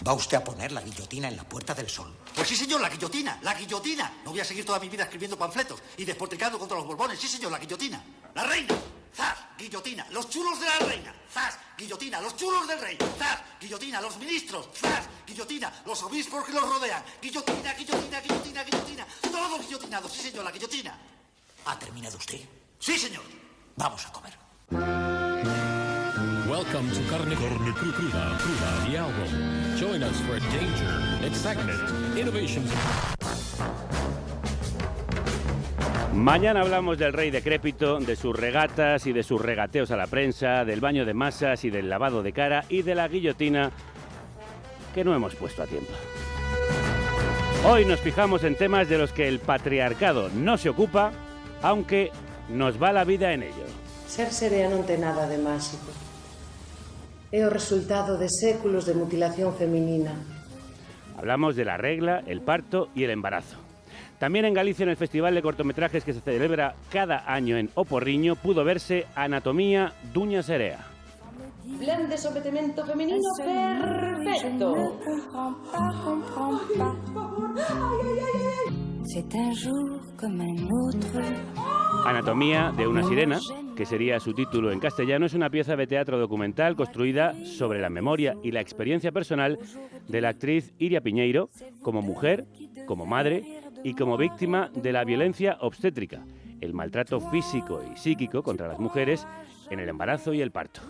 ¿Va usted a poner la guillotina en la Puerta del Sol? Pues sí, señor, la guillotina, la guillotina. No voy a seguir toda mi vida escribiendo panfletos y despotricando contra los Borbones. Sí, señor, la guillotina. La reina. ¡Zas! Guillotina. Los chulos de la reina. ¡Zas! Guillotina. Los chulos del rey. ¡Zas! Guillotina. Los ministros. ¡Zas! Guillotina. Los obispos que los rodean. Guillotina, guillotina, guillotina, guillotina. Todos guillotinados. Sí, señor, la guillotina. ¿Ha terminado usted? Sí, señor. Vamos a comer. Welcome to Carne Cruda, the album. Join us for danger, excitement, innovation. Mañana hablamos del rey decrépito, de sus regatas y de sus regateos a la prensa, del baño de masas y del lavado de cara y de la guillotina que no hemos puesto a tiempo. Hoy nos fijamos en temas de los que el patriarcado no se ocupa, aunque nos va la vida en ello. Ser serea non ten nada de máxico. É o resultado de séculos de mutilación feminina. Hablamos de la regla, el parto y el embarazo. También en Galicia, en el festival de cortometrajes que se celebra cada año en O Porriño, pudo verse Anatomía dunha serea. Plan de sometimento femenino perfecto. Anatomía de una sirena, que sería su título en castellano, es una pieza de teatro documental construida sobre la memoria y la experiencia personal de la actriz Iria Piñeiro como mujer, como madre y como víctima de la violencia obstétrica, el maltrato físico y psíquico contra las mujeres en el embarazo y el parto.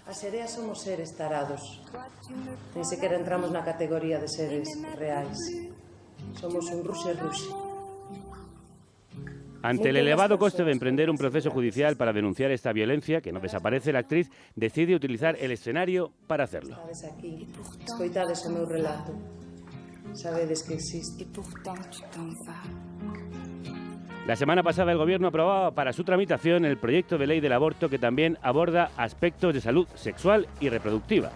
As sereas somos seres tarados. Ni sequera entramos na categoría de seres reais. Somos un ruxe. Ante el elevado coste de emprender un proceso judicial para denunciar esta violencia, que no desaparece, la actriz decide utilizar el escenario para hacerlo. Estades aquí, escoitades o meu relato. Sabedes que existe. La semana pasada el Gobierno aprobaba para su tramitación el proyecto de ley del aborto, que también aborda aspectos de salud sexual y reproductiva.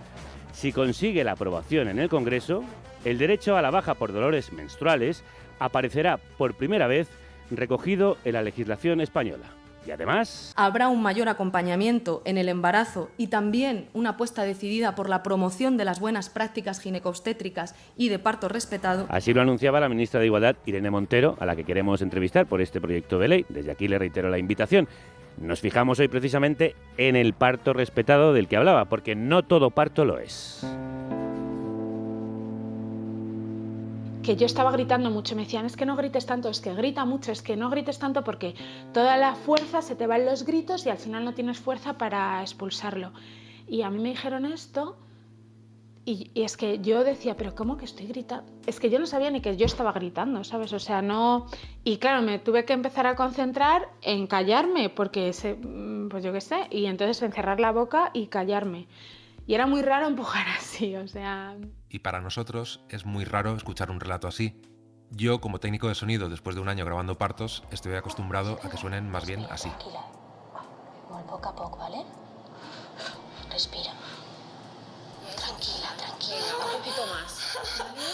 Si consigue la aprobación en el Congreso, el derecho a la baja por dolores menstruales aparecerá por primera vez recogido en la legislación española. Y además, habrá un mayor acompañamiento en el embarazo y también una apuesta decidida por la promoción de las buenas prácticas ginecobstétricas y de parto respetado. Así lo anunciaba la ministra de Igualdad, Irene Montero, a la que queremos entrevistar por este proyecto de ley. Desde aquí le reitero la invitación. Nos fijamos hoy precisamente en el parto respetado del que hablaba, porque no todo parto lo es. Que yo estaba gritando mucho, me decían, es que no grites tanto, es que grita mucho, es que no grites tanto porque toda la fuerza se te va en los gritos y al final no tienes fuerza para expulsarlo. Y a mí me dijeron esto y es que yo decía, pero ¿cómo que estoy gritando? Es que yo no sabía ni que yo estaba gritando, ¿sabes? O sea, no... Y claro, me tuve que empezar a concentrar en callarme porque, pues yo qué sé, y entonces encerrar la boca y callarme. Y era muy raro empujar así, o sea... Y para nosotros es muy raro escuchar un relato así. Yo, como técnico de sonido, después de un año grabando partos, estoy acostumbrado a que suenen más bien así. Tranquila. Molt poc a poc, ¿vale? Respira. Tranquila, tranquila. Un poquito más, ¿vale?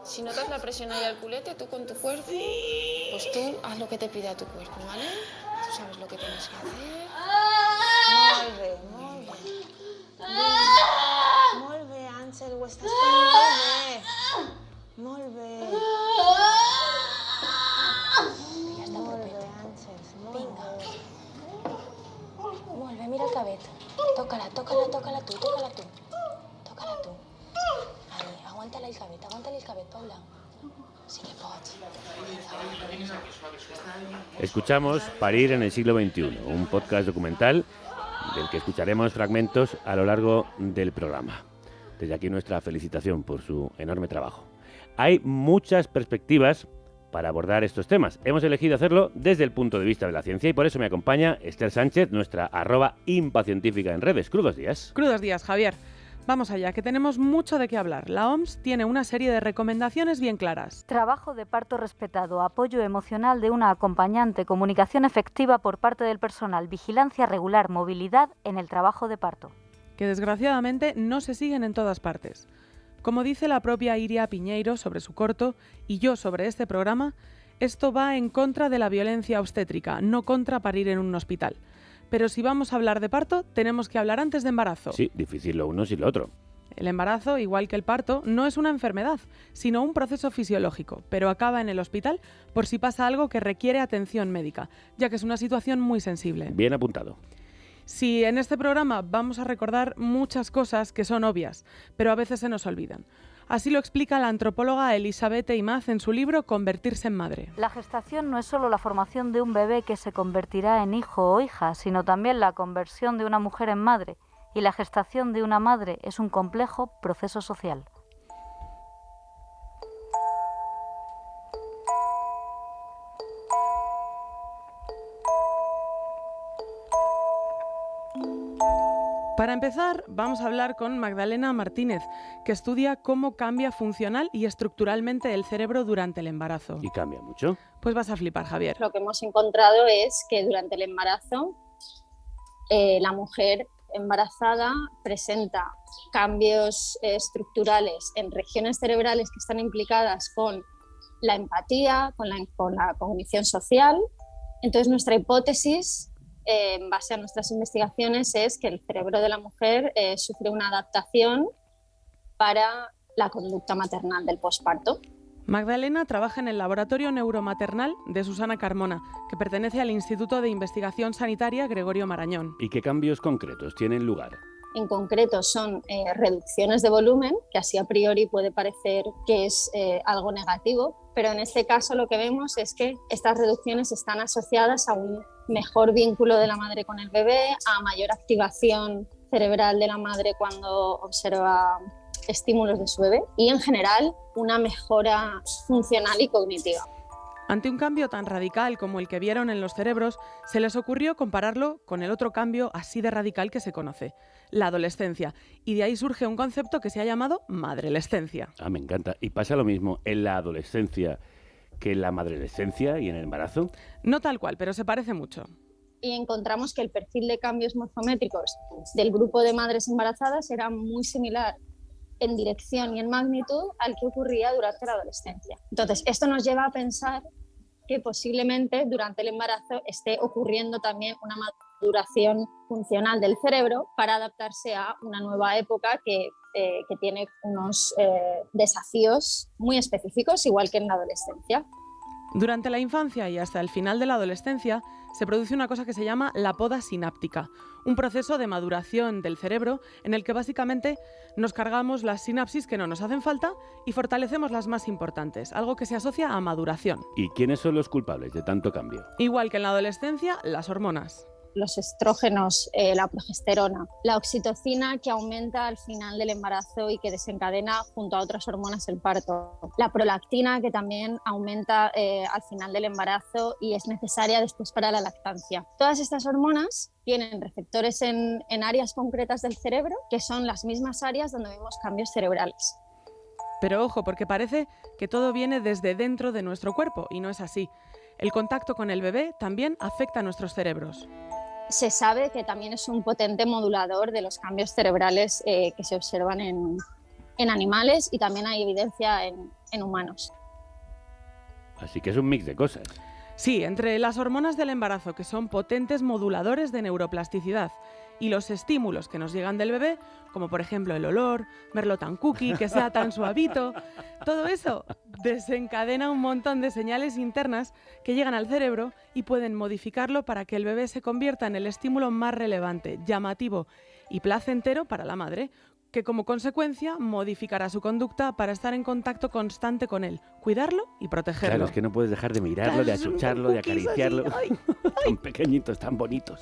Si notas la presión ahí al culete, tú con tu cuerpo, pues tú haz lo que te pida tu cuerpo, ¿vale? Tú sabes lo que tienes que hacer. Molt bé, molt bé. Molt bé, Àngel, ho estàs fent molt bé. Molt bé. Ja està Molt propet. bé, Àngel, molt Vinga. bé. Molt bé, mira el cabet. Tócala, tócala, tócala tú, tócala tú. Tócala tú. Ahí, aguántale el cabet, Paula. Sí que pots. Escuchamos Parir en el siglo XXI, un podcast documental del que escucharemos fragmentos a lo largo del programa. Desde aquí nuestra felicitación por su enorme trabajo. Hay muchas perspectivas para abordar estos temas. Hemos elegido hacerlo desde el punto de vista de la ciencia y por eso me acompaña Esther Sánchez, nuestra @impacientífica en redes. Crudos días. Crudos días, Javier. Vamos allá, que tenemos mucho de qué hablar. La OMS tiene una serie de recomendaciones bien claras. Trabajo de parto respetado, apoyo emocional de una acompañante, comunicación efectiva por parte del personal, vigilancia regular, movilidad en el trabajo de parto. Que desgraciadamente no se siguen en todas partes. Como dice la propia Iria Piñeiro sobre su corto y yo sobre este programa, esto va en contra de la violencia obstétrica, no contra parir en un hospital. Pero si vamos a hablar de parto, tenemos que hablar antes de embarazo. Sí, difícil lo uno sin lo otro. El embarazo, igual que el parto, no es una enfermedad, sino un proceso fisiológico, pero acaba en el hospital por si pasa algo que requiere atención médica, ya que es una situación muy sensible. Bien apuntado. Sí, en este programa vamos a recordar muchas cosas que son obvias, pero a veces se nos olvidan. Así lo explica la antropóloga Elisabeth Imaz en su libro Convertirse en madre. La gestación no es solo la formación de un bebé que se convertirá en hijo o hija, sino también la conversión de una mujer en madre. Y la gestación de una madre es un complejo proceso social. Para empezar, vamos a hablar con Magdalena Martínez, que estudia cómo cambia funcional y estructuralmente el cerebro durante el embarazo. ¿Y cambia mucho? Pues vas a flipar, Javier. Lo que hemos encontrado es que durante el embarazo la mujer embarazada presenta cambios estructurales en regiones cerebrales que están implicadas con la empatía, con la cognición social. Entonces, nuestra hipótesis, en base a nuestras investigaciones, es que el cerebro de la mujer sufre una adaptación para la conducta maternal del posparto. Magdalena trabaja en el Laboratorio Neuromaternal de Susana Carmona, que pertenece al Instituto de Investigación Sanitaria Gregorio Marañón. ¿Y qué cambios concretos tienen lugar? En concreto son reducciones de volumen, que así a priori puede parecer que es algo negativo, pero en este caso lo que vemos es que estas reducciones están asociadas a un mejor vínculo de la madre con el bebé, a mayor activación cerebral de la madre cuando observa estímulos de su bebé y en general una mejora funcional y cognitiva. Ante un cambio tan radical como el que vieron en los cerebros, se les ocurrió compararlo con el otro cambio así de radical que se conoce, la adolescencia, y de ahí surge un concepto que se ha llamado madrelescencia. Ah, me encanta. ¿Y pasa lo mismo en la adolescencia que en la madrelescencia y en el embarazo? No tal cual, pero se parece mucho. Y encontramos que el perfil de cambios morfométricos del grupo de madres embarazadas era muy similar en dirección y en magnitud al que ocurría durante la adolescencia. Entonces, esto nos lleva a pensar que posiblemente durante el embarazo esté ocurriendo también una maduración funcional del cerebro para adaptarse a una nueva época que tiene unos desafíos muy específicos, igual que en la adolescencia. Durante la infancia y hasta el final de la adolescencia se produce una cosa que se llama la poda sináptica, un proceso de maduración del cerebro en el que básicamente nos cargamos las sinapsis que no nos hacen falta y fortalecemos las más importantes, algo que se asocia a maduración. ¿Y quiénes son los culpables de tanto cambio? Igual que en la adolescencia, las hormonas. Los estrógenos, la progesterona, la oxitocina que aumenta al final del embarazo y que desencadena junto a otras hormonas el parto, la prolactina que también aumenta al final del embarazo y es necesaria después para la lactancia. Todas estas hormonas tienen receptores en áreas concretas del cerebro que son las mismas áreas donde vemos cambios cerebrales. Pero ojo, porque parece que todo viene desde dentro de nuestro cuerpo y no es así. El contacto con el bebé también afecta a nuestros cerebros. Se sabe que también es un potente modulador de los cambios cerebrales que se observan en animales y también hay evidencia en humanos. Así que es un mix de cosas. Sí, entre las hormonas del embarazo, que son potentes moduladores de neuroplasticidad, y los estímulos que nos llegan del bebé, como por ejemplo el olor, verlo tan cookie, que sea tan suavito, todo eso desencadena un montón de señales internas que llegan al cerebro y pueden modificarlo para que el bebé se convierta en el estímulo más relevante, llamativo y placentero para la madre, que como consecuencia modificará su conducta para estar en contacto constante con él, cuidarlo y protegerlo. Claro, es que no puedes dejar de mirarlo, de achucharlo, de acariciarlo. Tan pequeñitos, tan bonitos.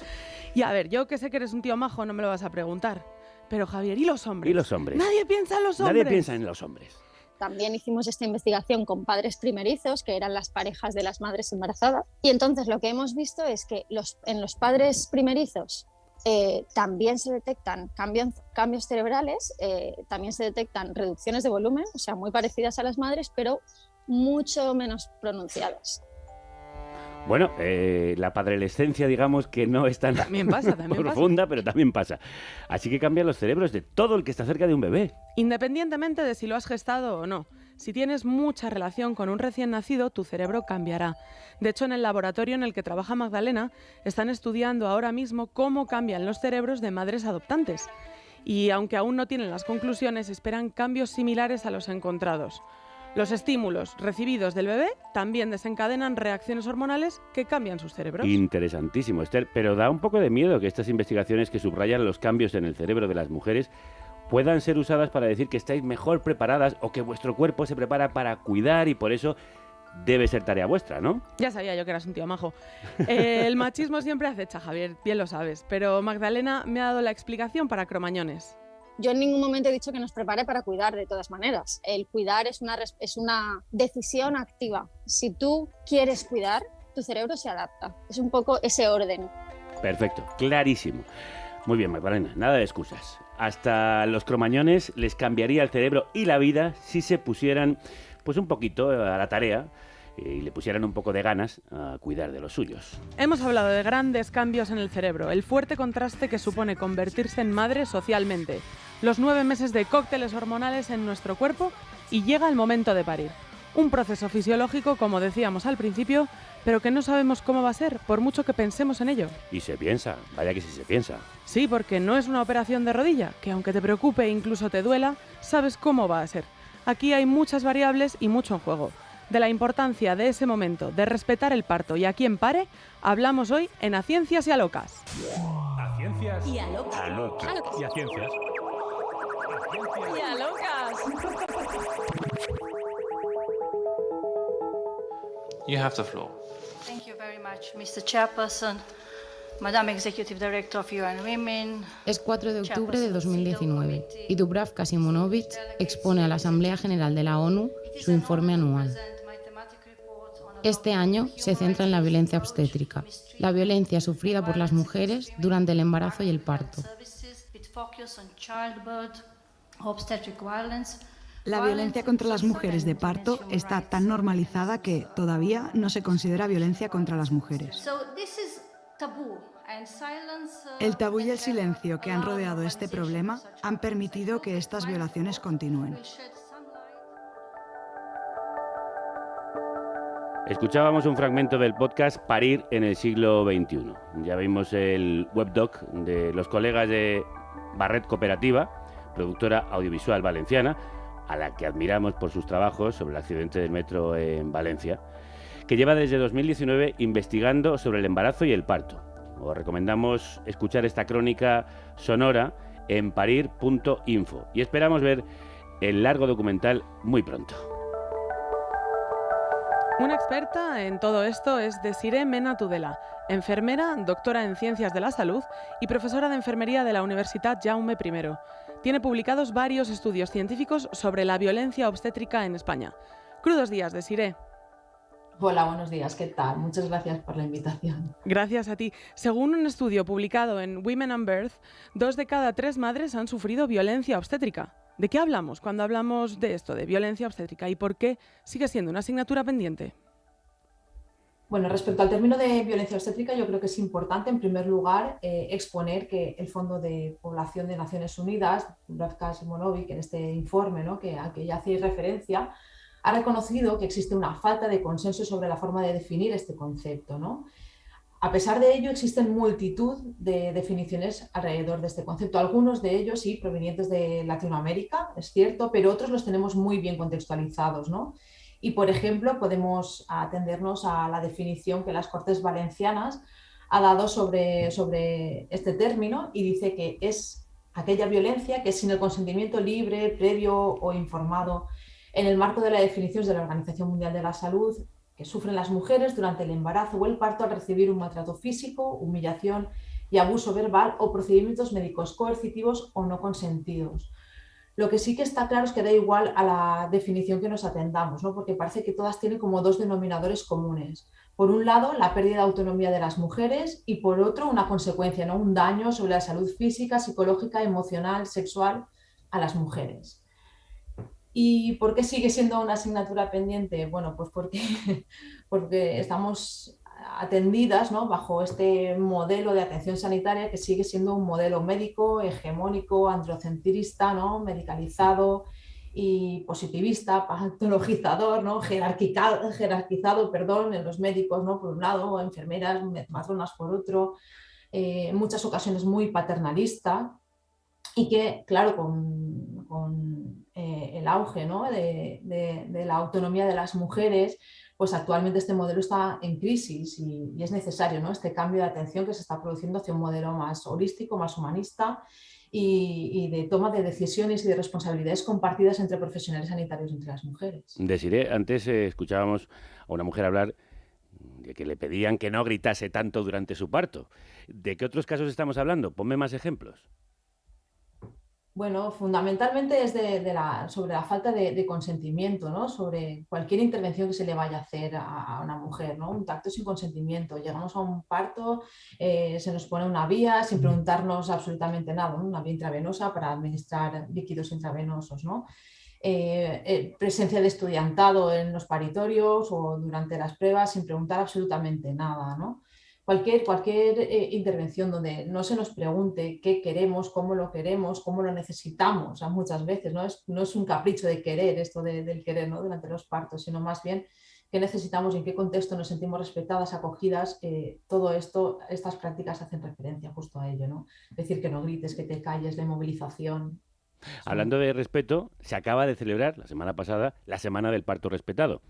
Y a ver, yo que sé que eres un tío majo, no me lo vas a preguntar. Pero Javier, ¿y los hombres? ¿Y los hombres? Nadie piensa en los hombres. Nadie piensa en los hombres. También hicimos esta investigación con padres primerizos, que eran las parejas de las madres embarazadas. Y entonces lo que hemos visto es que en los padres primerizos también se detectan cambios cerebrales, también se detectan reducciones de volumen, o sea, muy parecidas a las madres, pero mucho menos pronunciadas. Bueno, la padrelescencia, digamos que no es tan también pasa, profunda, pero también pasa. Así que cambian los cerebros de todo el que está cerca de un bebé. Independientemente de si lo has gestado o no. Si tienes mucha relación con un recién nacido, tu cerebro cambiará. De hecho, en el laboratorio en el que trabaja Magdalena, están estudiando ahora mismo cómo cambian los cerebros de madres adoptantes. y aunque aún no tienen las conclusiones, esperan cambios similares a los encontrados. Los estímulos recibidos del bebé también desencadenan reacciones hormonales que cambian sus cerebros. Interesantísimo, Esther, pero da un poco de miedo que estas investigaciones que subrayan los cambios en el cerebro de las mujeres puedan ser usadas para decir que estáis mejor preparadas o que vuestro cuerpo se prepara para cuidar y por eso debe ser tarea vuestra, ¿no? Ya sabía yo que eras un tío majo. El machismo siempre acecha, Javier, bien lo sabes, pero Magdalena me ha dado la explicación para Cromañones. Yo en ningún momento he dicho que nos prepare para cuidar, de todas maneras. El cuidar es una decisión activa. Si tú quieres cuidar, tu cerebro se adapta. Es un poco ese orden. Perfecto, clarísimo. Muy bien, Magdalena, nada de excusas. Hasta los cromañones les cambiaría el cerebro y la vida si se pusieran pues un poquito a la tarea y le pusieran un poco de ganas a cuidar de los suyos. Hemos hablado de grandes cambios en el cerebro, el fuerte contraste que supone convertirse en madre socialmente, los 9 meses de cócteles hormonales en nuestro cuerpo y llega el momento de parir. Un proceso fisiológico, como decíamos al principio, pero que no sabemos cómo va a ser, por mucho que pensemos en ello. Y se piensa, vaya que sí se piensa. Sí, porque no es una operación de rodilla, que aunque te preocupe e incluso te duela, sabes cómo va a ser. Aquí hay muchas variables y mucho en juego. De la importancia de ese momento, de respetar el parto y a quien pare, hablamos hoy en A Ciencias y a Locas. A Ciencias y a Locas. A Locas. Y a Ciencias. Y a Locas. You have the floor. Thank you very much, Mr. Chairperson, Madam Executive Director of UN Women. Es 4 de octubre de 2019 y Dubravka Simonovic expone a la Asamblea General de la ONU su informe anual. Este año se centra en la violencia obstétrica, la violencia sufrida por las mujeres durante el embarazo y el parto. La violencia contra las mujeres de parto está tan normalizada que todavía no se considera violencia contra las mujeres. El tabú y el silencio que han rodeado este problema han permitido que estas violaciones continúen. Escuchábamos un fragmento del podcast Parir en el siglo XXI. Ya vimos el webdoc de los colegas de Barret Cooperativa, productora audiovisual valenciana, a la que admiramos por sus trabajos sobre el accidente del metro en Valencia, que lleva desde 2019 investigando sobre el embarazo y el parto. Os recomendamos escuchar esta crónica sonora en parir.info y esperamos ver el largo documental muy pronto. Una experta en todo esto es Desiree Mena Tudela, enfermera, doctora en Ciencias de la Salud y profesora de Enfermería de la Universitat Jaume I. Tiene publicados varios estudios científicos sobre la violencia obstétrica en España. Crudos días, Desiree. Hola, buenos días, ¿qué tal? Muchas gracias por la invitación. Gracias a ti. Según un estudio publicado en Women and Birth, 2 de cada 3 madres han sufrido violencia obstétrica. ¿De qué hablamos cuando hablamos de esto, de violencia obstétrica, y por qué sigue siendo una asignatura pendiente? Bueno, respecto al término de violencia obstétrica, yo creo que es importante, en primer lugar, exponer que el Fondo de Población de Naciones Unidas, Dubravka Simonovic, en este informe, ¿no?, al que ya hacéis referencia, ha reconocido que existe una falta de consenso sobre la forma de definir este concepto, ¿no? A pesar de ello, existen multitud de definiciones alrededor de este concepto. Algunos de ellos, sí, provenientes de Latinoamérica, es cierto, pero otros los tenemos muy bien contextualizados, ¿no? Y, por ejemplo, podemos atendernos a la definición que las Cortes Valencianas ha dado sobre este término y dice que es aquella violencia que sin el consentimiento libre, previo o informado en el marco de las definiciones de la Organización Mundial de la Salud que sufren las mujeres durante el embarazo o el parto al recibir un maltrato físico, humillación y abuso verbal o procedimientos médicos coercitivos o no consentidos. Lo que sí que está claro es que da igual a la definición que nos atendamos, ¿no?, porque parece que todas tienen como 2 denominadores comunes. Por un lado, la pérdida de autonomía de las mujeres y por otro, una consecuencia, ¿no?, un daño sobre la salud física, psicológica, emocional, sexual a las mujeres. ¿Y por qué sigue siendo una asignatura pendiente? Bueno, pues porque estamos atendidas, ¿no?, bajo este modelo de atención sanitaria que sigue siendo un modelo médico, hegemónico, androcentrista, ¿no?, medicalizado y positivista, patologizador, ¿no?, jerarquizado, en los médicos, ¿no?, por un lado, enfermeras, matronas por otro, en muchas ocasiones muy paternalista. y que, claro, con el auge, ¿no? de la autonomía de las mujeres, pues actualmente este modelo está en crisis y es necesario, ¿no? Este cambio de atención que se está produciendo hacia un modelo más holístico, más humanista y de toma de decisiones y de responsabilidades compartidas entre profesionales sanitarios y entre las mujeres. Desiré, antes escuchábamos a una mujer hablar de que le pedían que no gritase tanto durante su parto. ¿De qué otros casos estamos hablando? Ponme más ejemplos. Bueno, fundamentalmente es sobre la falta de consentimiento, ¿no? Sobre cualquier intervención que se le vaya a hacer a una mujer, ¿no? Un tacto sin consentimiento. Llegamos a un parto, se nos pone una vía sin preguntarnos absolutamente nada, ¿no? Una vía intravenosa para administrar líquidos intravenosos, ¿no? Presencia de estudiantado en los paritorios o durante las pruebas sin preguntar absolutamente nada, ¿no? Cualquier intervención donde no se nos pregunte qué queremos, cómo lo necesitamos, o sea, muchas veces no es un capricho de querer esto del querer, ¿no? Durante los partos, sino más bien qué necesitamos y en qué contexto nos sentimos respetadas, acogidas. Todo esto, estas prácticas hacen referencia justo a ello, ¿no? Decir que no grites, que te calles, la inmovilización. Hablando de respeto, se acaba de celebrar la semana pasada la Semana del Parto Respetado.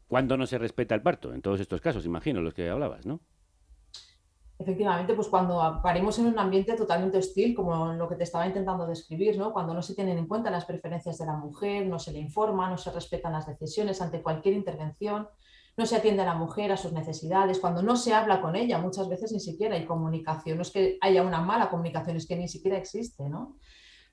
¿Cuándo no se respeta el parto? En todos estos casos, imagino, los que hablabas, ¿no? Efectivamente, pues cuando parimos en un ambiente totalmente hostil, como lo que te estaba intentando describir, ¿no? Cuando no se tienen en cuenta las preferencias de la mujer, no se le informa, no se respetan las decisiones ante cualquier intervención, no se atiende a la mujer, a sus necesidades, cuando no se habla con ella, muchas veces ni siquiera hay comunicación, no es que haya una mala comunicación, es que ni siquiera existe, ¿no?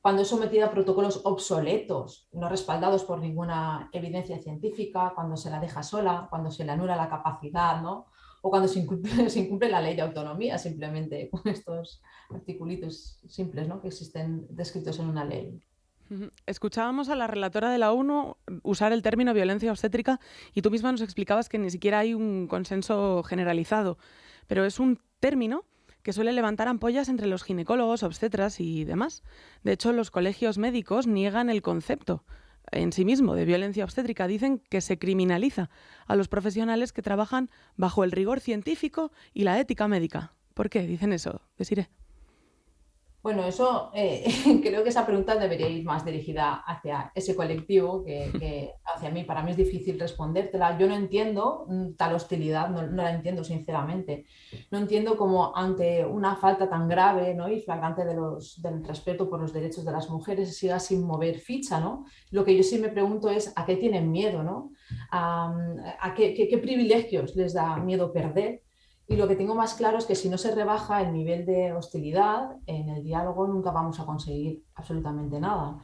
Cuando es sometida a protocolos obsoletos, no respaldados por ninguna evidencia científica, cuando se la deja sola, cuando se le anula la capacidad, ¿no? O cuando se incumple la ley de autonomía, simplemente con estos articulitos simples, ¿no? Que existen descritos en una ley. Escuchábamos a la relatora de la ONU usar el término violencia obstétrica y tú misma nos explicabas que ni siquiera hay un consenso generalizado, pero es un término que suele levantar ampollas entre los ginecólogos, obstetras y demás. De hecho, los colegios médicos niegan el concepto en sí mismo de violencia obstétrica. Dicen que se criminaliza a los profesionales que trabajan bajo el rigor científico y la ética médica. ¿Por qué dicen eso, Desiré? Bueno, eso creo que esa pregunta debería ir más dirigida hacia ese colectivo que hacia mí. Para mí es difícil respondértela. Yo no entiendo tal hostilidad, no la entiendo sinceramente. No entiendo cómo ante una falta tan grave, ¿no? Y flagrante del respeto por los derechos de las mujeres se siga sin mover ficha, ¿no? Lo que yo sí me pregunto es a qué tienen miedo, ¿no? A qué privilegios les da miedo perder. Y lo que tengo más claro es que si no se rebaja el nivel de hostilidad en el diálogo, nunca vamos a conseguir absolutamente nada.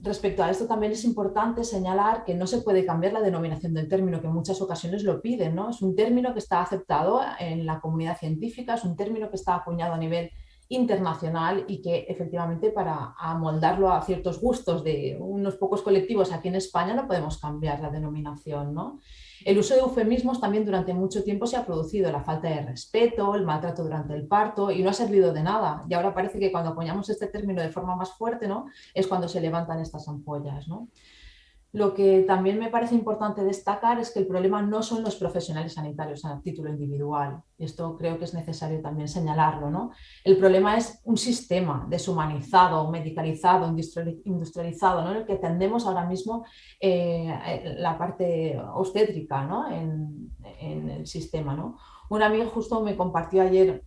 Respecto a esto también es importante señalar que no se puede cambiar la denominación del término, que en muchas ocasiones lo piden, ¿no? Es un término que está aceptado en la comunidad científica, es un término que está acuñado a nivel internacional y que efectivamente para amoldarlo a ciertos gustos de unos pocos colectivos aquí en España no podemos cambiar la denominación, ¿no? El uso de eufemismos también durante mucho tiempo se ha producido, la falta de respeto, el maltrato durante el parto y no ha servido de nada. Y ahora parece que cuando acuñamos este término de forma más fuerte, ¿no? Es cuando se levantan estas ampollas, ¿no? Lo que también me parece importante destacar es que el problema no son los profesionales sanitarios a título individual. Esto creo que es necesario también señalarlo, ¿no? El problema es un sistema deshumanizado, medicalizado, industrializado, ¿no? En el que tendemos ahora mismo la parte obstétrica, ¿no? en el sistema, ¿no? Un amigo justo me compartió ayer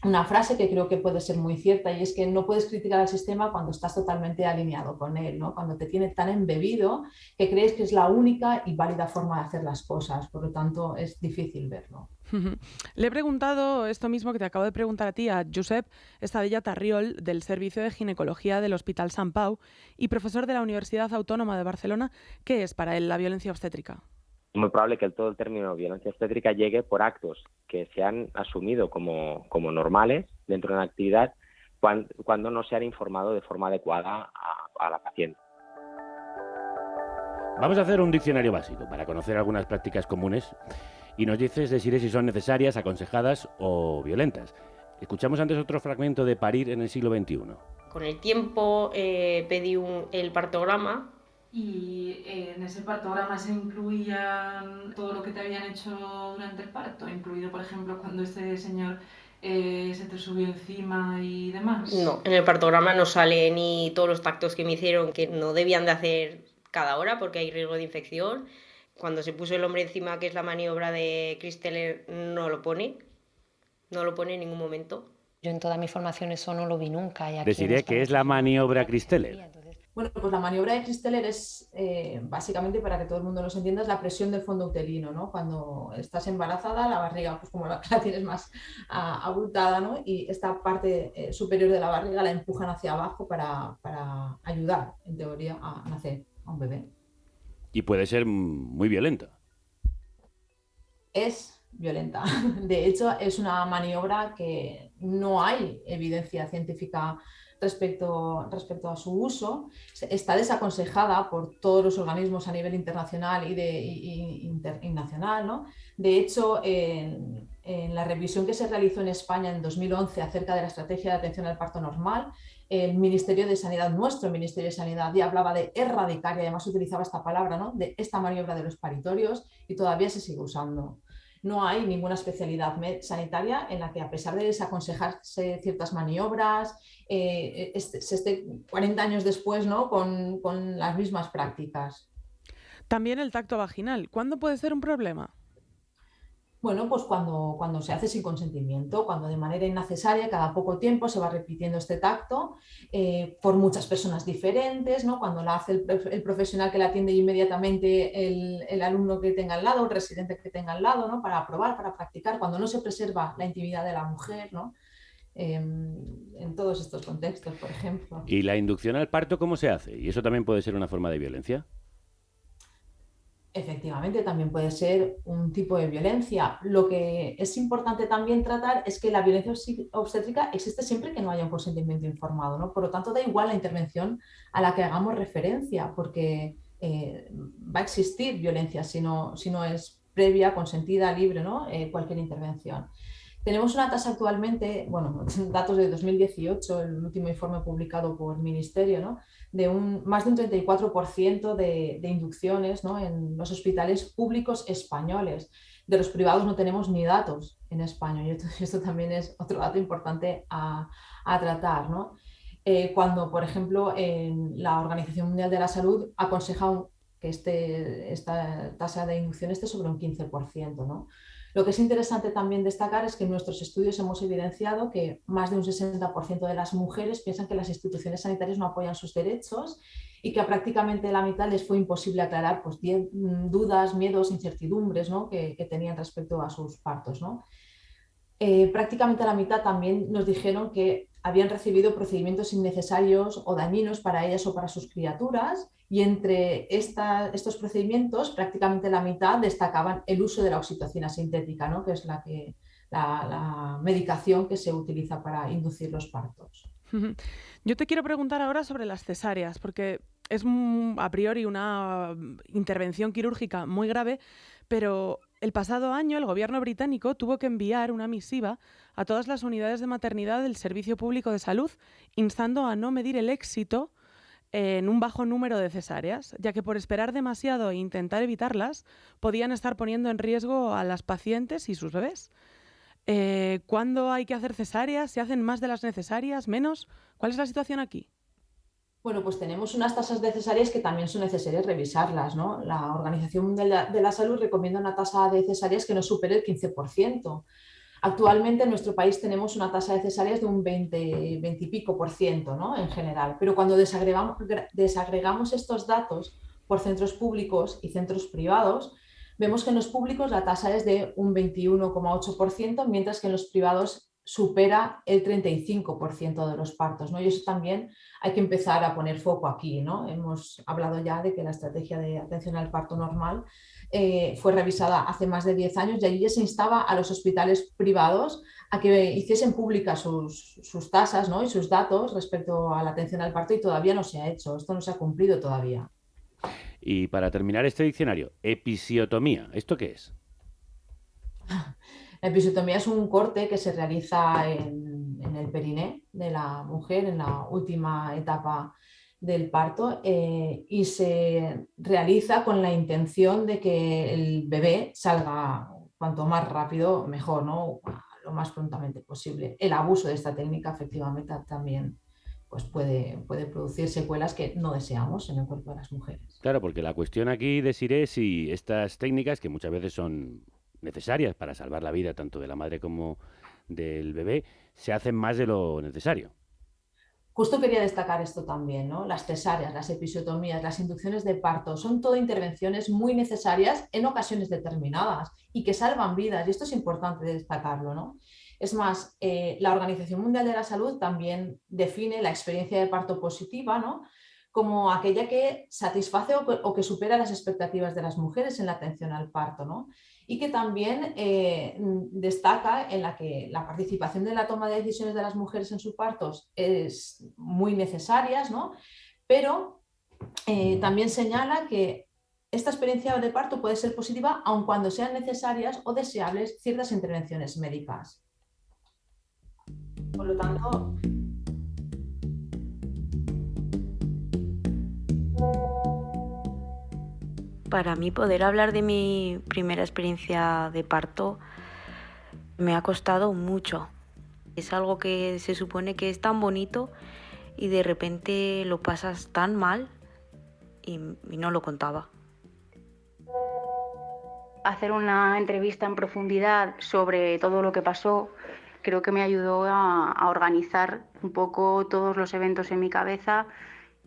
una frase que creo que puede ser muy cierta y es que no puedes criticar al sistema cuando estás totalmente alineado con él, ¿no? Cuando te tiene tan embebido que crees que es la única y válida forma de hacer las cosas. Por lo tanto, es difícil verlo. Le he preguntado esto mismo que te acabo de preguntar a ti, a Josep Estadella Tarriol, del Servicio de Ginecología del Hospital Sant Pau y profesor de la Universidad Autónoma de Barcelona. ¿Qué es para él la violencia obstétrica? Es muy probable que todo el término violencia obstétrica llegue por actos que se han asumido como normales dentro de una actividad cuando no se han informado de forma adecuada a la paciente. Vamos a hacer un diccionario básico para conocer algunas prácticas comunes y nos dices, Desiré, si son necesarias, aconsejadas o violentas. Escuchamos antes otro fragmento de Parir en el siglo XXI. Con el tiempo pedí el partograma. Y en ese partograma se incluía todo lo que te habían hecho durante el parto, incluido, por ejemplo, cuando este señor se te subió encima y demás. No, en el partograma no sale ni todos los tactos que me hicieron que no debían de hacer cada hora porque hay riesgo de infección. Cuando se puso el hombre encima, que es la maniobra de Christeller, no lo pone en ningún momento. Yo en toda mi formación eso no lo vi nunca. Y aquí Deciría que es la maniobra Christeller. Bueno, pues la maniobra de Christeller es, básicamente, para que todo el mundo nos entienda, es la presión del fondo uterino, ¿no? Cuando estás embarazada, la barriga, pues como la tienes más abultada, ¿no? Y esta parte superior de la barriga la empujan hacia abajo para ayudar, en teoría, a nacer a un bebé. Y puede ser muy violenta. Es violenta. De hecho, es una maniobra que no hay evidencia científica respecto a su uso. Está desaconsejada por todos los organismos a nivel internacional y nacional, ¿no? De hecho, en la revisión que se realizó en España en 2011 acerca de la estrategia de atención al parto normal, el Ministerio de Sanidad, nuestro Ministerio de Sanidad, ya hablaba de erradicar, y además utilizaba esta palabra, ¿no? De esta maniobra de los paritorios, y todavía se sigue usando. No hay ninguna especialidad sanitaria en la que, a pesar de desaconsejarse ciertas maniobras, se esté 40 años después, ¿no? con las mismas prácticas. También el tacto vaginal. ¿Cuándo puede ser un problema? Bueno, pues cuando se hace sin consentimiento, cuando de manera innecesaria, cada poco tiempo se va repitiendo este tacto por muchas personas diferentes, ¿no? Cuando la hace el profesional que la atiende inmediatamente el alumno que tenga al lado, el residente que tenga al lado, ¿no? Para probar, para practicar, cuando no se preserva la intimidad de la mujer, ¿no? En todos estos contextos, por ejemplo. ¿Y la inducción al parto cómo se hace? ¿Y eso también puede ser una forma de violencia? Efectivamente, también puede ser un tipo de violencia. Lo que es importante también tratar es que la violencia obstétrica existe siempre que no haya un consentimiento informado, ¿no? Por lo tanto, da igual la intervención a la que hagamos referencia, porque va a existir violencia si no es previa, consentida, libre, ¿no? Cualquier intervención. Tenemos una tasa actualmente, bueno, datos de 2018, el último informe publicado por el Ministerio, ¿no? De más de un 34% de inducciones, ¿no? En los hospitales públicos españoles. De los privados no tenemos ni datos en España, y esto también es otro dato importante a tratar, ¿no? Cuando, por ejemplo, la Organización Mundial de la Salud aconseja que esta tasa de inducción esté sobre un 15%, ¿no? Lo que es interesante también destacar es que en nuestros estudios hemos evidenciado que más de un 60% de las mujeres piensan que las instituciones sanitarias no apoyan sus derechos y que a prácticamente la mitad les fue imposible aclarar pues, dudas, miedos, incertidumbres, ¿no? que tenían respecto a sus partos, ¿no? Prácticamente la mitad también nos dijeron que habían recibido procedimientos innecesarios o dañinos para ellas o para sus criaturas, y entre estos procedimientos prácticamente la mitad destacaban el uso de la oxitocina sintética, ¿no? Que es la medicación que se utiliza para inducir los partos. Yo te quiero preguntar ahora sobre las cesáreas, porque es a priori una intervención quirúrgica muy grave, pero el pasado año el gobierno británico tuvo que enviar una misiva a todas las unidades de maternidad del Servicio Público de Salud, instando a no medir el éxito en un bajo número de cesáreas, ya que por esperar demasiado e intentar evitarlas, podían estar poniendo en riesgo a las pacientes y sus bebés. ¿Cuándo hay que hacer cesáreas? ¿Se hacen más de las necesarias? ¿Menos? ¿Cuál es la situación aquí? Bueno, pues tenemos unas tasas de cesáreas que también son necesarias revisarlas, ¿no? La Organización Mundial de la Salud recomienda una tasa de cesáreas que no supere el 15%. Actualmente en nuestro país tenemos una tasa de cesáreas de un 20 y pico por ciento, ¿no? En general, pero cuando desagregamos estos datos por centros públicos y centros privados, vemos que en los públicos la tasa es de un 21,8%, mientras que en los privados supera el 35% de los partos, ¿no? Y eso también hay que empezar a poner foco aquí, ¿no? Hemos hablado ya de que la estrategia de atención al parto normal fue revisada hace más de 10 años, y allí ya se instaba a los hospitales privados a que hiciesen públicas sus tasas, ¿no? Y sus datos respecto a la atención al parto, y todavía no se ha hecho, esto no se ha cumplido todavía. Y para terminar este diccionario, episiotomía, ¿esto qué es? La episiotomía es un corte que se realiza en el periné de la mujer en la última etapa del parto, y se realiza con la intención de que el bebé salga cuanto más rápido mejor, ¿no? lo más prontamente posible. El abuso de esta técnica efectivamente también pues puede producir secuelas que no deseamos en el cuerpo de las mujeres. Claro, porque la cuestión aquí, Desiree, es si estas técnicas, que muchas veces son necesarias para salvar la vida tanto de la madre como del bebé, se hacen más de lo necesario. Justo quería destacar esto también, ¿no? Las cesáreas, las episiotomías, las inducciones de parto, son todo intervenciones muy necesarias en ocasiones determinadas y que salvan vidas, y esto es importante destacarlo, ¿no? Es más, la Organización Mundial de la Salud también define la experiencia de parto positiva, ¿no?, como aquella que satisface o que supera las expectativas de las mujeres en la atención al parto, ¿no? Y que también destaca en la que la participación de la toma de decisiones de las mujeres en sus partos es muy necesarias, ¿no? Pero también señala que esta experiencia de parto puede ser positiva aun cuando sean necesarias o deseables ciertas intervenciones médicas. Por lo tanto, para mí poder hablar de mi primera experiencia de parto me ha costado mucho. Es algo que se supone que es tan bonito y de repente lo pasas tan mal y no lo contaba. Hacer una entrevista en profundidad sobre todo lo que pasó creo que me ayudó a organizar un poco todos los eventos en mi cabeza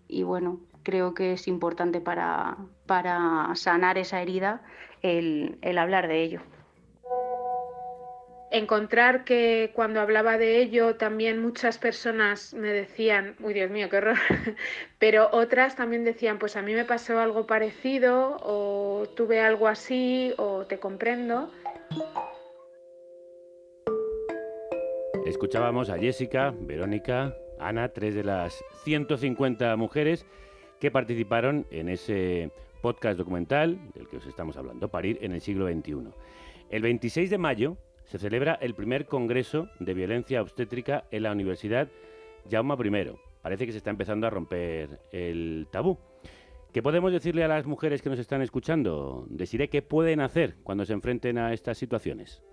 y bueno, creo que es importante para sanar esa herida el hablar de ello. Encontrar que cuando hablaba de ello también muchas personas me decían, uy Dios mío, qué horror, pero otras también decían, pues a mí me pasó algo parecido o tuve algo así o te comprendo. Escuchábamos a Jessica, Verónica, Ana, 3 de las 150 mujeres que participaron en ese podcast documental del que os estamos hablando, Parir en el siglo XXI. El 26 de mayo se celebra el primer congreso de violencia obstétrica en la Universidad Jaume I. Parece que se está empezando a romper el tabú. ¿Qué podemos decirle a las mujeres que nos están escuchando? Desiree, ¿qué pueden hacer cuando se enfrenten a estas situaciones?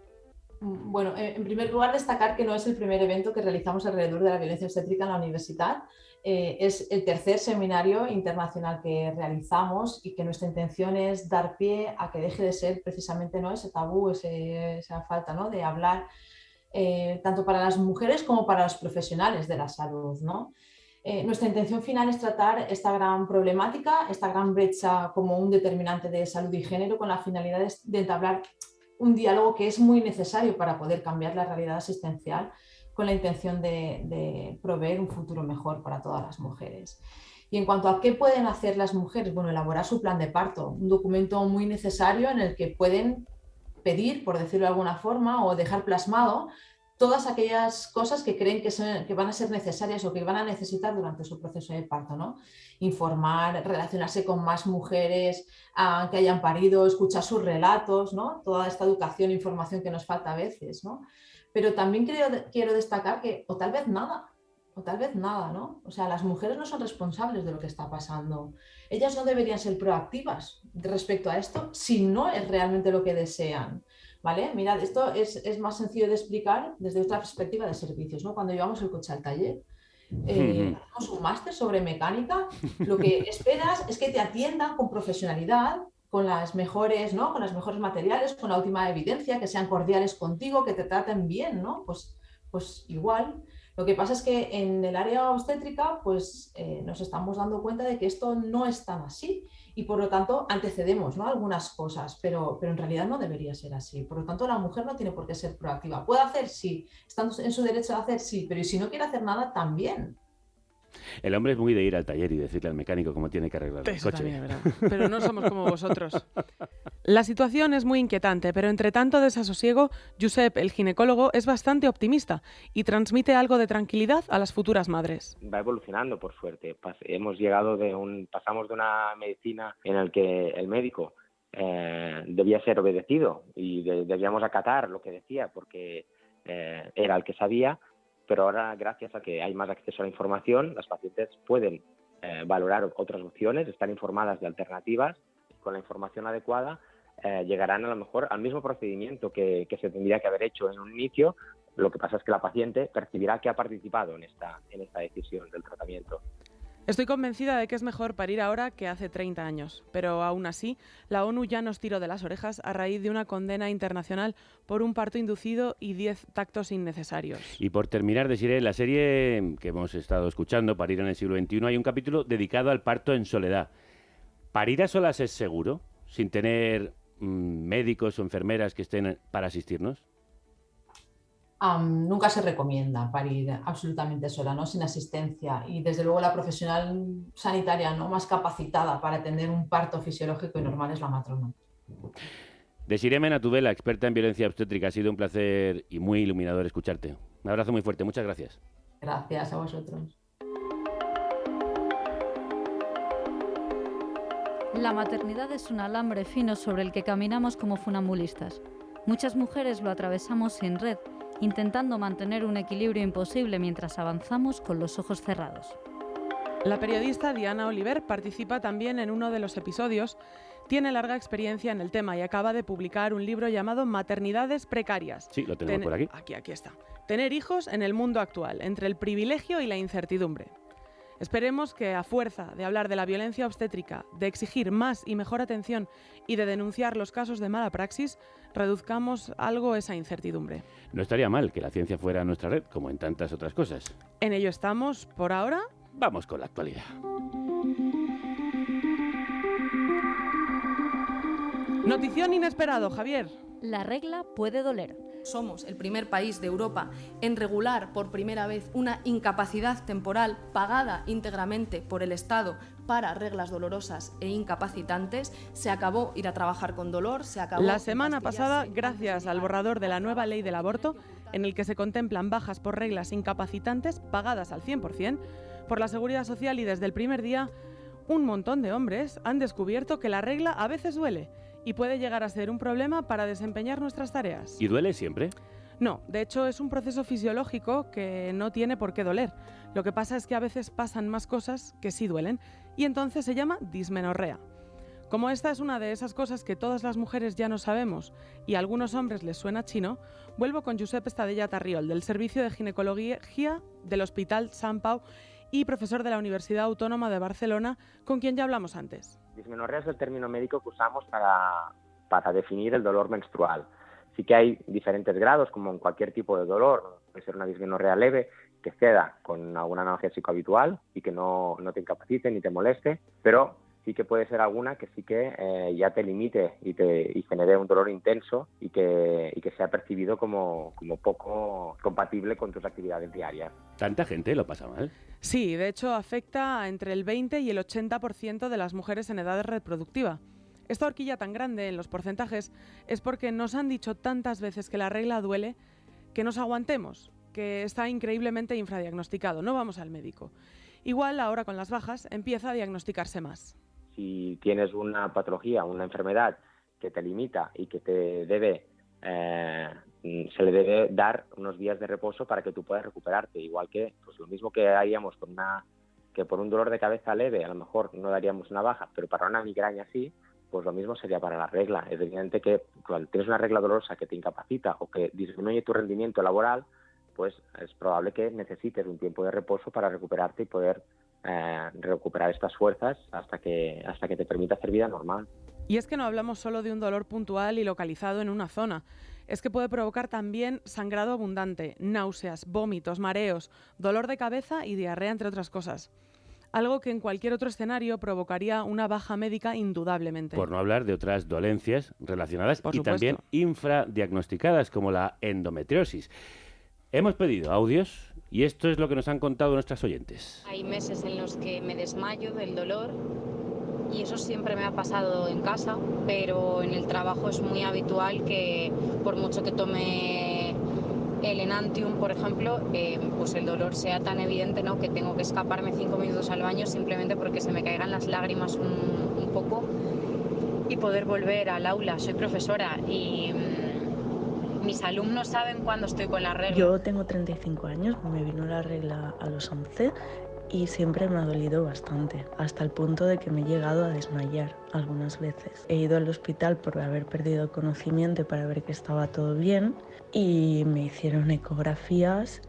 Bueno, en primer lugar destacar que no es el primer evento que realizamos alrededor de la violencia obstétrica en la universidad. Es el tercer seminario internacional que realizamos y que nuestra intención es dar pie a que deje de ser precisamente, ¿no?, ese tabú, esa falta, ¿no?, de hablar tanto para las mujeres como para los profesionales de la salud, ¿no? Nuestra intención final es tratar esta gran problemática, esta gran brecha como un determinante de salud y género con la finalidad de entablar un diálogo que es muy necesario para poder cambiar la realidad asistencial con la intención de proveer un futuro mejor para todas las mujeres. Y en cuanto a qué pueden hacer las mujeres, bueno, elaborar su plan de parto, un documento muy necesario en el que pueden pedir, por decirlo de alguna forma, o dejar plasmado todas aquellas cosas que creen que van a ser necesarias o que van a necesitar durante su proceso de parto, ¿no? Informar, relacionarse con más mujeres que hayan parido, escuchar sus relatos, ¿no? Toda esta educación e información que nos falta a veces, ¿no? Pero también quiero destacar que, o tal vez nada, ¿no? O sea, las mujeres no son responsables de lo que está pasando. Ellas no deberían ser proactivas respecto a esto si no es realmente lo que desean. ¿Vale? Mirad, esto es más sencillo de explicar desde otra perspectiva de servicios, ¿no? Cuando llevamos el coche al taller, hacemos un máster sobre mecánica, lo que esperas es que te atiendan con profesionalidad, con las mejores, ¿no?, con los mejores materiales, con la última evidencia, que sean cordiales contigo, que te traten bien, ¿no? Pues igual. Lo que pasa es que en el área obstétrica pues, nos estamos dando cuenta de que esto no es tan así y por lo tanto antecedemos, ¿no?, algunas cosas, pero en realidad no debería ser así. Por lo tanto, la mujer no tiene por qué ser proactiva. ¿Puede hacer? Sí. ¿Está en su derecho de hacer? Sí. Pero ¿y si no quiere hacer nada? También. El hombre es muy de ir al taller y decirle al mecánico cómo tiene que arreglar el coche. También es verdad. Pero no somos como vosotros. La situación es muy inquietante, pero entre tanto desasosiego, Josep, el ginecólogo, es bastante optimista y transmite algo de tranquilidad a las futuras madres. Va evolucionando, por suerte. Hemos llegado pasamos de una medicina en la que el médico debía ser obedecido y debíamos acatar lo que decía porque era el que sabía. Pero ahora, gracias a que hay más acceso a la información, las pacientes pueden valorar otras opciones, están informadas de alternativas. Con la información adecuada llegarán a lo mejor al mismo procedimiento que se tendría que haber hecho en un inicio. Lo que pasa es que la paciente percibirá que ha participado en esta decisión del tratamiento. Estoy convencida de que es mejor parir ahora que hace 30 años, pero aún así, la ONU ya nos tiró de las orejas a raíz de una condena internacional por un parto inducido y 10 tactos innecesarios. Y por terminar, Desiree, en la serie que hemos estado escuchando, Parir en el siglo XXI, hay un capítulo dedicado al parto en soledad. ¿Parir a solas es seguro, sin tener médicos o enfermeras que estén para asistirnos? Nunca se recomienda parir absolutamente sola, ¿no? Sin asistencia, y desde luego la profesional sanitaria, ¿no?, más capacitada para atender un parto fisiológico y normal es la matrona. Desiree Mena Tudela, experta en violencia obstétrica, ha sido un placer y muy iluminador escucharte. Un abrazo muy fuerte, muchas gracias. Gracias a vosotros. La maternidad es un alambre fino sobre el que caminamos como funambulistas. Muchas mujeres lo atravesamos sin red, intentando mantener un equilibrio imposible mientras avanzamos con los ojos cerrados. La periodista Diana Oliver participa también en uno de los episodios. Tiene larga experiencia en el tema y acaba de publicar un libro llamado Maternidades precarias. Sí, lo tenemos por aquí. Aquí está. Tener hijos en el mundo actual, entre el privilegio y la incertidumbre. Esperemos que a fuerza de hablar de la violencia obstétrica, de exigir más y mejor atención y de denunciar los casos de mala praxis, reduzcamos algo esa incertidumbre. No estaría mal que la ciencia fuera nuestra red, como en tantas otras cosas. En ello estamos, por ahora. Vamos con la actualidad. Notición inesperado, Javier. La regla puede doler. Somos el primer país de Europa en regular por primera vez una incapacidad temporal pagada íntegramente por el Estado para reglas dolorosas e incapacitantes. Se acabó ir a trabajar con dolor, se acabó... La semana pasada, gracias al borrador de la nueva ley del aborto, en el que se contemplan bajas por reglas incapacitantes pagadas al 100% por la Seguridad Social, y desde el primer día un montón de hombres han descubierto que la regla a veces duele y puede llegar a ser un problema para desempeñar nuestras tareas. ¿Y duele siempre? No, de hecho es un proceso fisiológico que no tiene por qué doler. Lo que pasa es que a veces pasan más cosas que sí duelen y entonces se llama dismenorrea. Como esta es una de esas cosas que todas las mujeres ya no sabemos y a algunos hombres les suena chino, vuelvo con Josep Estadella Tarriol, del Servicio de Ginecología del Hospital Sant Pau y profesor de la Universidad Autónoma de Barcelona, con quien ya hablamos antes. Dismenorrea es el término médico que usamos para definir el dolor menstrual. Sí que hay diferentes grados, como en cualquier tipo de dolor. Puede ser una dismenorrea leve, que ceda con algún analgésico habitual y que no te incapacite ni te moleste, pero sí que puede ser alguna que sí que ya te limite y genere un dolor intenso y que sea percibido como poco compatible con tus actividades diarias. ¿Tanta gente lo pasa mal? Sí, de hecho afecta a entre el 20 y el 80% de las mujeres en edad reproductiva. Esta horquilla tan grande en los porcentajes es porque nos han dicho tantas veces que la regla duele que nos aguantemos, que está increíblemente infradiagnosticado, no vamos al médico. Igual ahora con las bajas empieza a diagnosticarse más. Si tienes una patología, una enfermedad que te limita y que te debe, se le debe dar unos días de reposo para que tú puedas recuperarte. Igual que pues lo mismo que haríamos que por un dolor de cabeza leve a lo mejor no daríamos una baja, pero para una migraña sí, pues lo mismo sería para la regla. Es evidente que cuando tienes una regla dolorosa que te incapacita o que disminuye tu rendimiento laboral, pues es probable que necesites un tiempo de reposo para recuperarte y poder recuperar estas fuerzas hasta que te permita hacer vida normal. Y es que no hablamos solo de un dolor puntual y localizado en una zona. Es que puede provocar también sangrado abundante, náuseas, vómitos, mareos, dolor de cabeza y diarrea, entre otras cosas. Algo que en cualquier otro escenario provocaría una baja médica indudablemente. Por no hablar de otras dolencias relacionadas y también infradiagnosticadas, como la endometriosis. Hemos pedido audios y esto es lo que nos han contado nuestras oyentes. Hay meses en los que me desmayo del dolor y eso siempre me ha pasado en casa, pero en el trabajo es muy habitual que por mucho que tome el Enantium, por ejemplo, pues el dolor sea tan evidente, ¿no?, que tengo que escaparme 5 minutos al baño simplemente porque se me caigan las lágrimas un poco y poder volver al aula. Soy profesora y mis alumnos saben cuándo estoy con la regla. Yo tengo 35 años, me vino la regla a los 11 y siempre me ha dolido bastante, hasta el punto de que me he llegado a desmayar algunas veces. He ido al hospital por haber perdido conocimiento para ver que estaba todo bien y me hicieron ecografías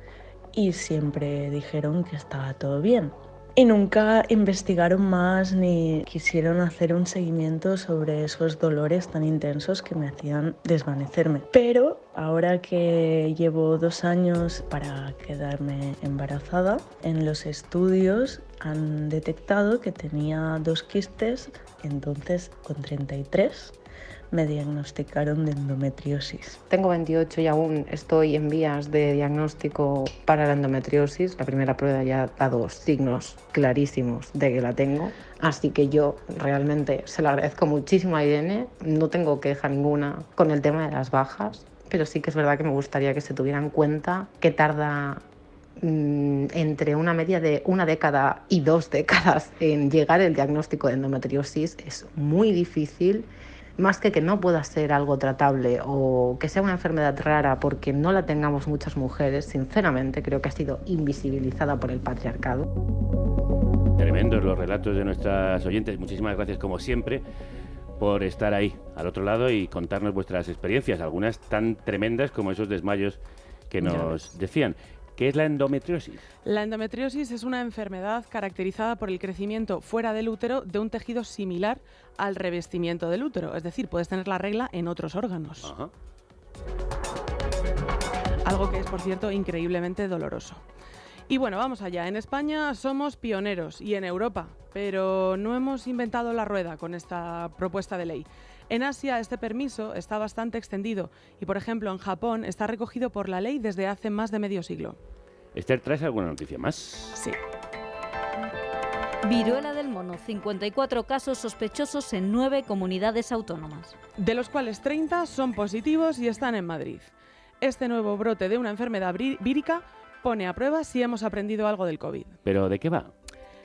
y siempre dijeron que estaba todo bien. Y nunca investigaron más ni quisieron hacer un seguimiento sobre esos dolores tan intensos que me hacían desvanecerme. Pero ahora que llevo 2 años para quedarme embarazada, en los estudios han detectado que tenía 2 quistes, entonces con 33 me diagnosticaron de endometriosis. Tengo 28 y aún estoy en vías de diagnóstico para la endometriosis. La primera prueba ya da 2 signos clarísimos de que la tengo. Así que yo realmente se lo agradezco muchísimo a Irene. No tengo queja ninguna con el tema de las bajas, pero sí que es verdad que me gustaría que se tuviera en cuenta que tarda entre una media de 1 década y 2 décadas en llegar el diagnóstico de endometriosis. Es muy difícil. Más que no pueda ser algo tratable o que sea una enfermedad rara porque no la tengamos muchas mujeres, sinceramente creo que ha sido invisibilizada por el patriarcado. Tremendos los relatos de nuestras oyentes. Muchísimas gracias, como siempre, por estar ahí, al otro lado, y contarnos vuestras experiencias, algunas tan tremendas como esos desmayos que nos decían. ¿Qué es la endometriosis? La endometriosis es una enfermedad caracterizada por el crecimiento fuera del útero de un tejido similar al revestimiento del útero. Es decir, puedes tener la regla en otros órganos. Ajá. Algo que es, por cierto, increíblemente doloroso. Y bueno, vamos allá. En España somos pioneros y en Europa, pero no hemos inventado la rueda con esta propuesta de ley. En Asia este permiso está bastante extendido y, por ejemplo, en Japón está recogido por la ley desde hace más de medio siglo. Esther, ¿traes alguna noticia más? Sí. Viruela del mono, 54 casos sospechosos en 9 comunidades autónomas. De los cuales 30 son positivos y están en Madrid. Este nuevo brote de una enfermedad vírica pone a prueba si hemos aprendido algo del COVID. ¿Pero de qué va?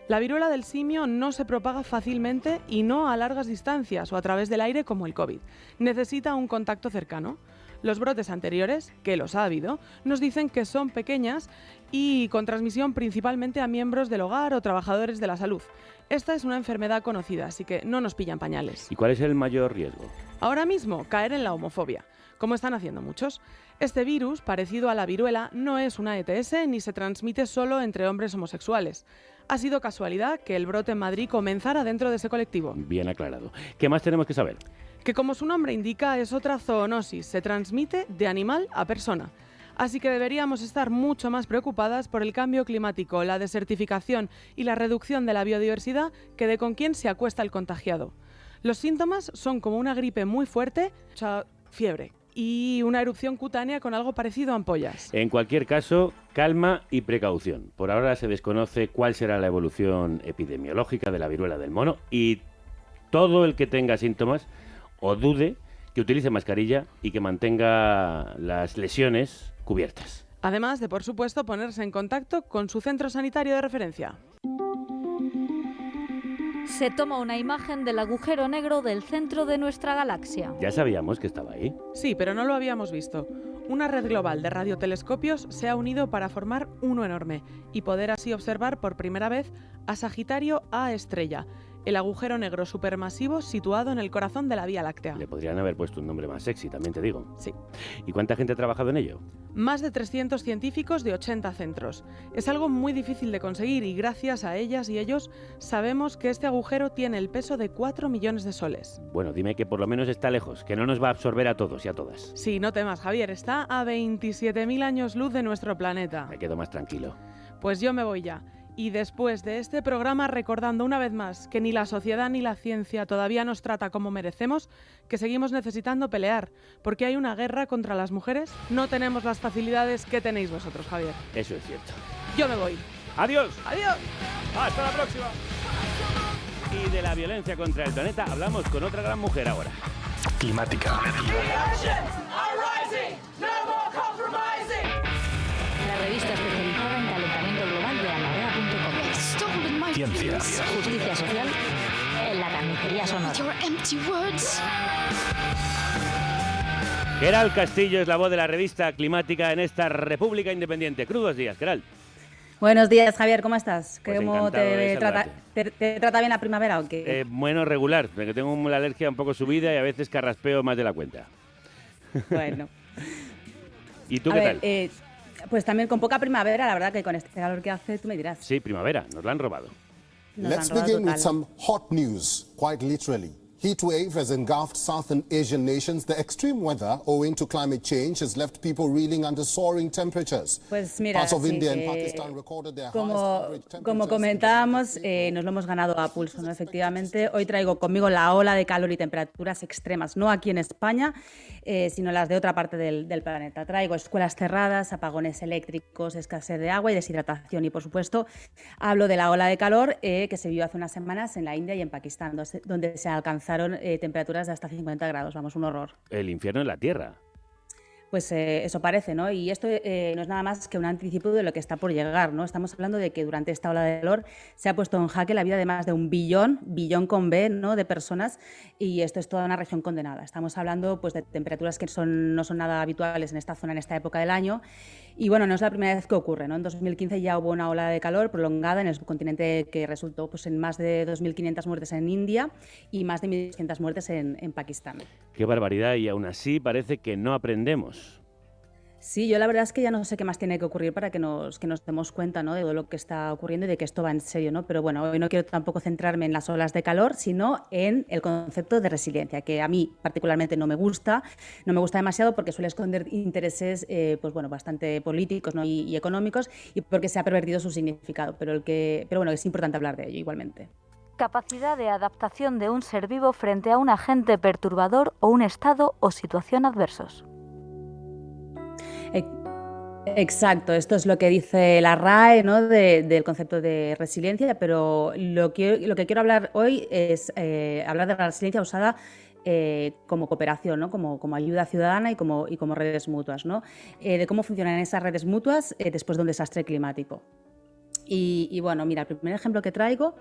La viruela del simio no se propaga fácilmente y no a largas distancias o a través del aire como el COVID. Necesita un contacto cercano. Los brotes anteriores, que los ha habido, nos dicen que son pequeñas y con transmisión principalmente a miembros del hogar o trabajadores de la salud. Esta es una enfermedad conocida, así que no nos pillan pañales. ¿Y cuál es el mayor riesgo? Ahora mismo, caer en la homofobia, como están haciendo muchos. Este virus, parecido a la viruela, no es una ETS ni se transmite solo entre hombres homosexuales. Ha sido casualidad que el brote en Madrid comenzara dentro de ese colectivo. Bien aclarado. ¿Qué más tenemos que saber? Que como su nombre indica es otra zoonosis, se transmite de animal a persona. Así que deberíamos estar mucho más preocupadas por el cambio climático, la desertificación y la reducción de la biodiversidad que de con quién se acuesta el contagiado. Los síntomas son como una gripe muy fuerte, o sea, fiebre, y una erupción cutánea con algo parecido a ampollas. En cualquier caso, calma y precaución. Por ahora se desconoce cuál será la evolución epidemiológica de la viruela del mono y todo el que tenga síntomas o dude que utilice mascarilla y que mantenga las lesiones cubiertas. Además de, por supuesto, ponerse en contacto con su centro sanitario de referencia. Se toma una imagen del agujero negro del centro de nuestra galaxia. Ya sabíamos que estaba ahí. Sí, pero no lo habíamos visto. Una red global de radiotelescopios se ha unido para formar uno enorme y poder así observar por primera vez a Sagitario A Estrella, el agujero negro supermasivo situado en el corazón de la Vía Láctea. Le podrían haber puesto un nombre más sexy, también te digo. Sí. ¿Y cuánta gente ha trabajado en ello? Más de 300 científicos de 80 centros. Es algo muy difícil de conseguir y gracias a ellas y ellos sabemos que este agujero tiene el peso de 4 millones de soles. Bueno, dime que por lo menos está lejos, que no nos va a absorber a todos y a todas. Sí, no temas, Javier, está a 27.000 años luz de nuestro planeta. Me quedo más tranquilo. Pues yo me voy ya. Y después de este programa, recordando una vez más que ni la sociedad ni la ciencia todavía nos trata como merecemos, que seguimos necesitando pelear, porque hay una guerra contra las mujeres, no tenemos las facilidades que tenéis vosotros, Javier. Eso es cierto. Yo me voy. ¡Adiós! ¡Adiós! ¡Hasta la próxima! Y de la violencia contra el planeta hablamos con otra gran mujer ahora. Climática. La revista especializada en calentamiento global de Almarea.com. Ciencias. Justicia social en la carnicería sonora. Queral Castillo es la voz de la revista Climática en esta República Independiente. Crudos días, Queral. Buenos días, Javier, ¿cómo estás? Pues ¿Cómo encantado de te trata bien la primavera o qué? Bueno, regular, porque tengo la alergia un poco subida y a veces carraspeo más de la cuenta. Bueno. ¿Y tú qué tal? Pues también con poca primavera, la verdad que con este calor que hace, tú me dirás. Sí, primavera, nos la han robado. Let's begin with some hot news, quite literally. Heat wave has engulfed southern Asian nations. The extreme weather, owing to climate change, has left people reeling under soaring temperatures. Pues mira, Parts of sí, India and Pakistan recorded their highest average temperatures. Como comentábamos, nos lo hemos ganado a pulso, ¿no? Efectivamente, hoy traigo conmigo la ola de calor y temperaturas extremas, no aquí en España, sino las de otra parte del planeta. Traigo escuelas cerradas, apagones eléctricos, escasez de agua y deshidratación. Y, por supuesto, hablo de la ola de calor que se vio hace unas semanas en la India y en Pakistán, donde se alcanzaron temperaturas de hasta 50 grados, vamos, un horror. El infierno en la tierra. Pues eso parece, ¿no? Y esto no es nada más que un anticipo de lo que está por llegar, ¿no? Estamos hablando de que durante esta ola de calor se ha puesto en jaque la vida de más de 1 billón con B, ¿no?, de personas, y esto es toda una región condenada. Estamos hablando pues de temperaturas que no son nada habituales en esta zona, en esta época del año. Y bueno, no es la primera vez que ocurre, ¿no? En 2015 ya hubo una ola de calor prolongada en el subcontinente que resultó pues en más de 2.500 muertes en India y más de 1.200 muertes en Pakistán. Qué barbaridad, y aún así parece que no aprendemos. Sí, yo la verdad es que ya no sé qué más tiene que ocurrir para que nos demos cuenta, ¿no?, de todo lo que está ocurriendo y de que esto va en serio, ¿no? Pero bueno, hoy no quiero tampoco centrarme en las olas de calor, sino en el concepto de resiliencia, que a mí particularmente no me gusta demasiado porque suele esconder intereses pues bueno, bastante políticos, ¿no?, y económicos, y porque se ha pervertido su significado, pero bueno, es importante hablar de ello igualmente. Capacidad de adaptación de un ser vivo frente a un agente perturbador o un estado o situación adversos. Exacto, esto es lo que dice la RAE, ¿no?, del concepto de resiliencia, pero lo que quiero hablar hoy es hablar de la resiliencia usada como cooperación, ¿no?, como ayuda ciudadana y como redes mutuas, ¿no?, de cómo funcionan esas redes mutuas después de un desastre climático. Y bueno, mira, el primer ejemplo que traigo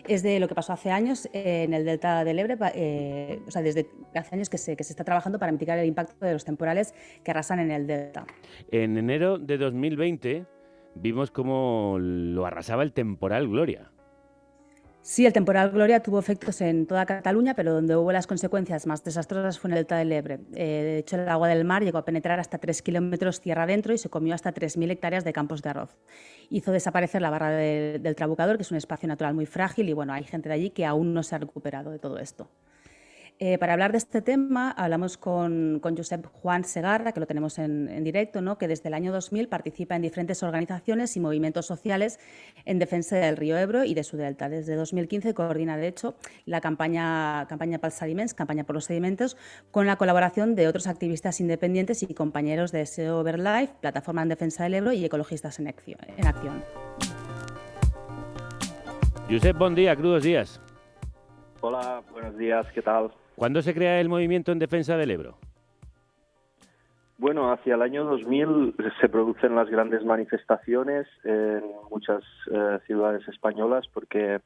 es de lo que pasó hace años en el delta del Ebre, o sea, desde hace años que se está trabajando para mitigar el impacto de los temporales que arrasan en el delta. En enero de 2020 vimos cómo lo arrasaba el temporal Gloria. Sí, el temporal Gloria tuvo efectos en toda Cataluña, pero donde hubo las consecuencias más desastrosas fue en el delta del Ebre. De hecho, el agua del mar llegó a penetrar hasta 3 kilómetros tierra adentro y se comió hasta 3.000 hectáreas de campos de arroz. Hizo desaparecer la barra del Trabucador, que es un espacio natural muy frágil, y bueno, hay gente de allí que aún no se ha recuperado de todo esto. Para hablar de este tema hablamos con Josep Juan Segarra, que lo tenemos en directo, ¿no?, que desde el año 2000 participa en diferentes organizaciones y movimientos sociales en defensa del río Ebro y de su delta. Desde 2015 coordina, de hecho, la campaña pels sediments, campaña por los sedimentos, con la colaboración de otros activistas independientes y compañeros de SEO Overlife, Plataforma en Defensa del Ebro y Ecologistas en Acción. Josep, buen día, crudos días. Hola, buenos días, ¿qué tal? ¿Cuándo se crea el movimiento en defensa del Ebro? Bueno, hacia el año 2000 se producen las grandes manifestaciones en muchas ciudades españolas porque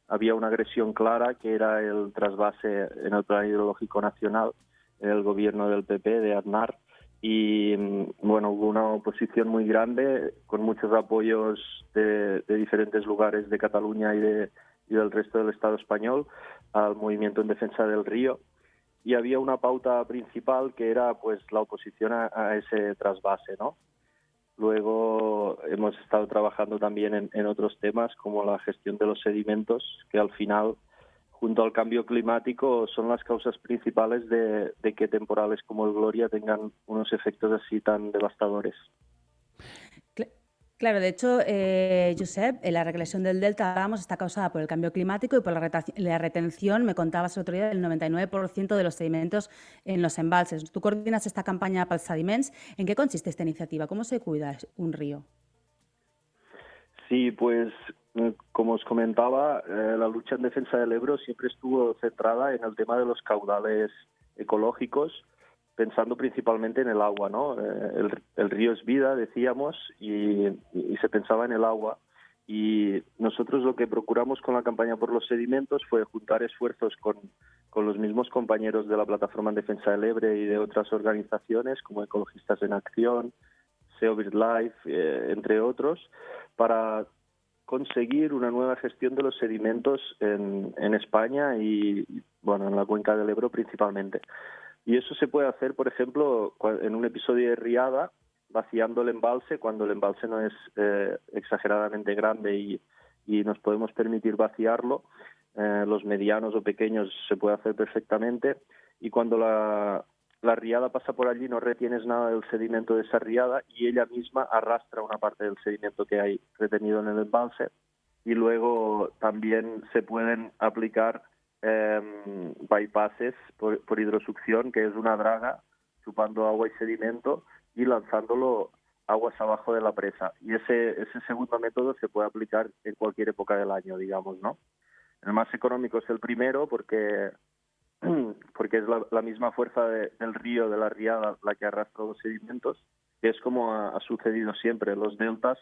había una agresión clara que era el trasvase en el Plan Hidrológico Nacional, en el gobierno del PP de Aznar, y bueno, hubo una oposición muy grande con muchos apoyos de diferentes lugares de Cataluña y del resto del Estado español al movimiento en defensa del río, y había una pauta principal que era pues la oposición a ese trasvase, ¿no? Luego hemos estado trabajando también en otros temas como la gestión de los sedimentos, que al final, junto al cambio climático, son las causas principales de que temporales como el Gloria tengan unos efectos así tan devastadores. Claro, de hecho, Josep, la regresión del delta, está causada por el cambio climático y por la retención, me contabas el otro día, del 99% de los sedimentos en los embalses. Tú coordinas esta campaña pels sediments. ¿En qué consiste esta iniciativa? ¿Cómo se cuida un río? Sí, pues como os comentaba, la lucha en defensa del Ebro siempre estuvo centrada en el tema de los caudales ecológicos, pensando principalmente en el agua, ¿no? El río es vida, decíamos, y se pensaba en el agua. Y nosotros lo que procuramos con la campaña por los sedimentos fue juntar esfuerzos con los mismos compañeros de la Plataforma en Defensa del Ebre y de otras organizaciones como Ecologistas en Acción, SEO Birdlife, entre otros, para conseguir una nueva gestión de los sedimentos en España y, bueno, en la cuenca del Ebro principalmente. Y eso se puede hacer, por ejemplo, en un episodio de riada, vaciando el embalse, cuando el embalse no es exageradamente grande y nos podemos permitir vaciarlo. Los medianos o pequeños se puede hacer perfectamente, y cuando la riada pasa por allí no retienes nada del sedimento de esa riada y ella misma arrastra una parte del sedimento que hay retenido en el embalse. Y luego también se pueden aplicar bypasses por hidrosucción, que es una draga chupando agua y sedimento y lanzándolo aguas abajo de la presa. Y ese segundo método se puede aplicar en cualquier época del año, digamos, ¿no? El más económico es el primero porque es la misma fuerza del río, de la riada, la que arrastra los sedimentos, que es como ha sucedido siempre. Los deltas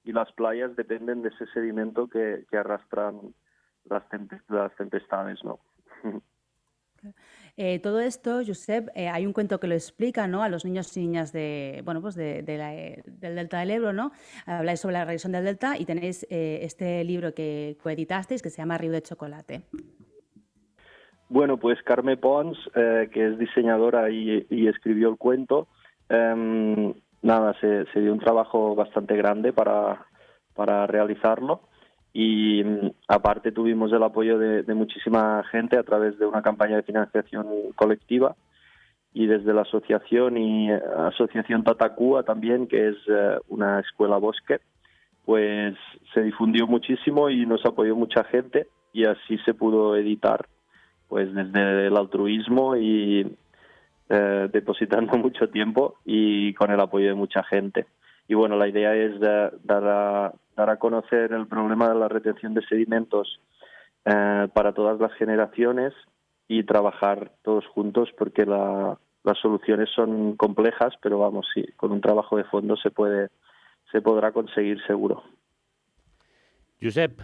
y las playas dependen de ese sedimento que arrastran las tempestades, ¿no? Todo esto, Josep, hay un cuento que lo explica, ¿no?, a los niños y niñas del Delta del Ebro, ¿no? Habláis sobre la regresión del Delta y tenéis este libro que coeditasteis que se llama Río de Chocolate. Bueno, pues Carme Pons, que es diseñadora y escribió el cuento, se dio un trabajo bastante grande para realizarlo. Y aparte tuvimos el apoyo de muchísima gente a través de una campaña de financiación colectiva, y desde la asociación Tatacúa también, que es una escuela bosque, pues se difundió muchísimo y nos apoyó mucha gente, y así se pudo editar, pues desde el altruismo y depositando mucho tiempo y con el apoyo de mucha gente. Y bueno, la idea es dar a conocer el problema de la retención de sedimentos para todas las generaciones y trabajar todos juntos, porque las soluciones son complejas, pero vamos, sí, con un trabajo de fondo se podrá conseguir seguro. Josep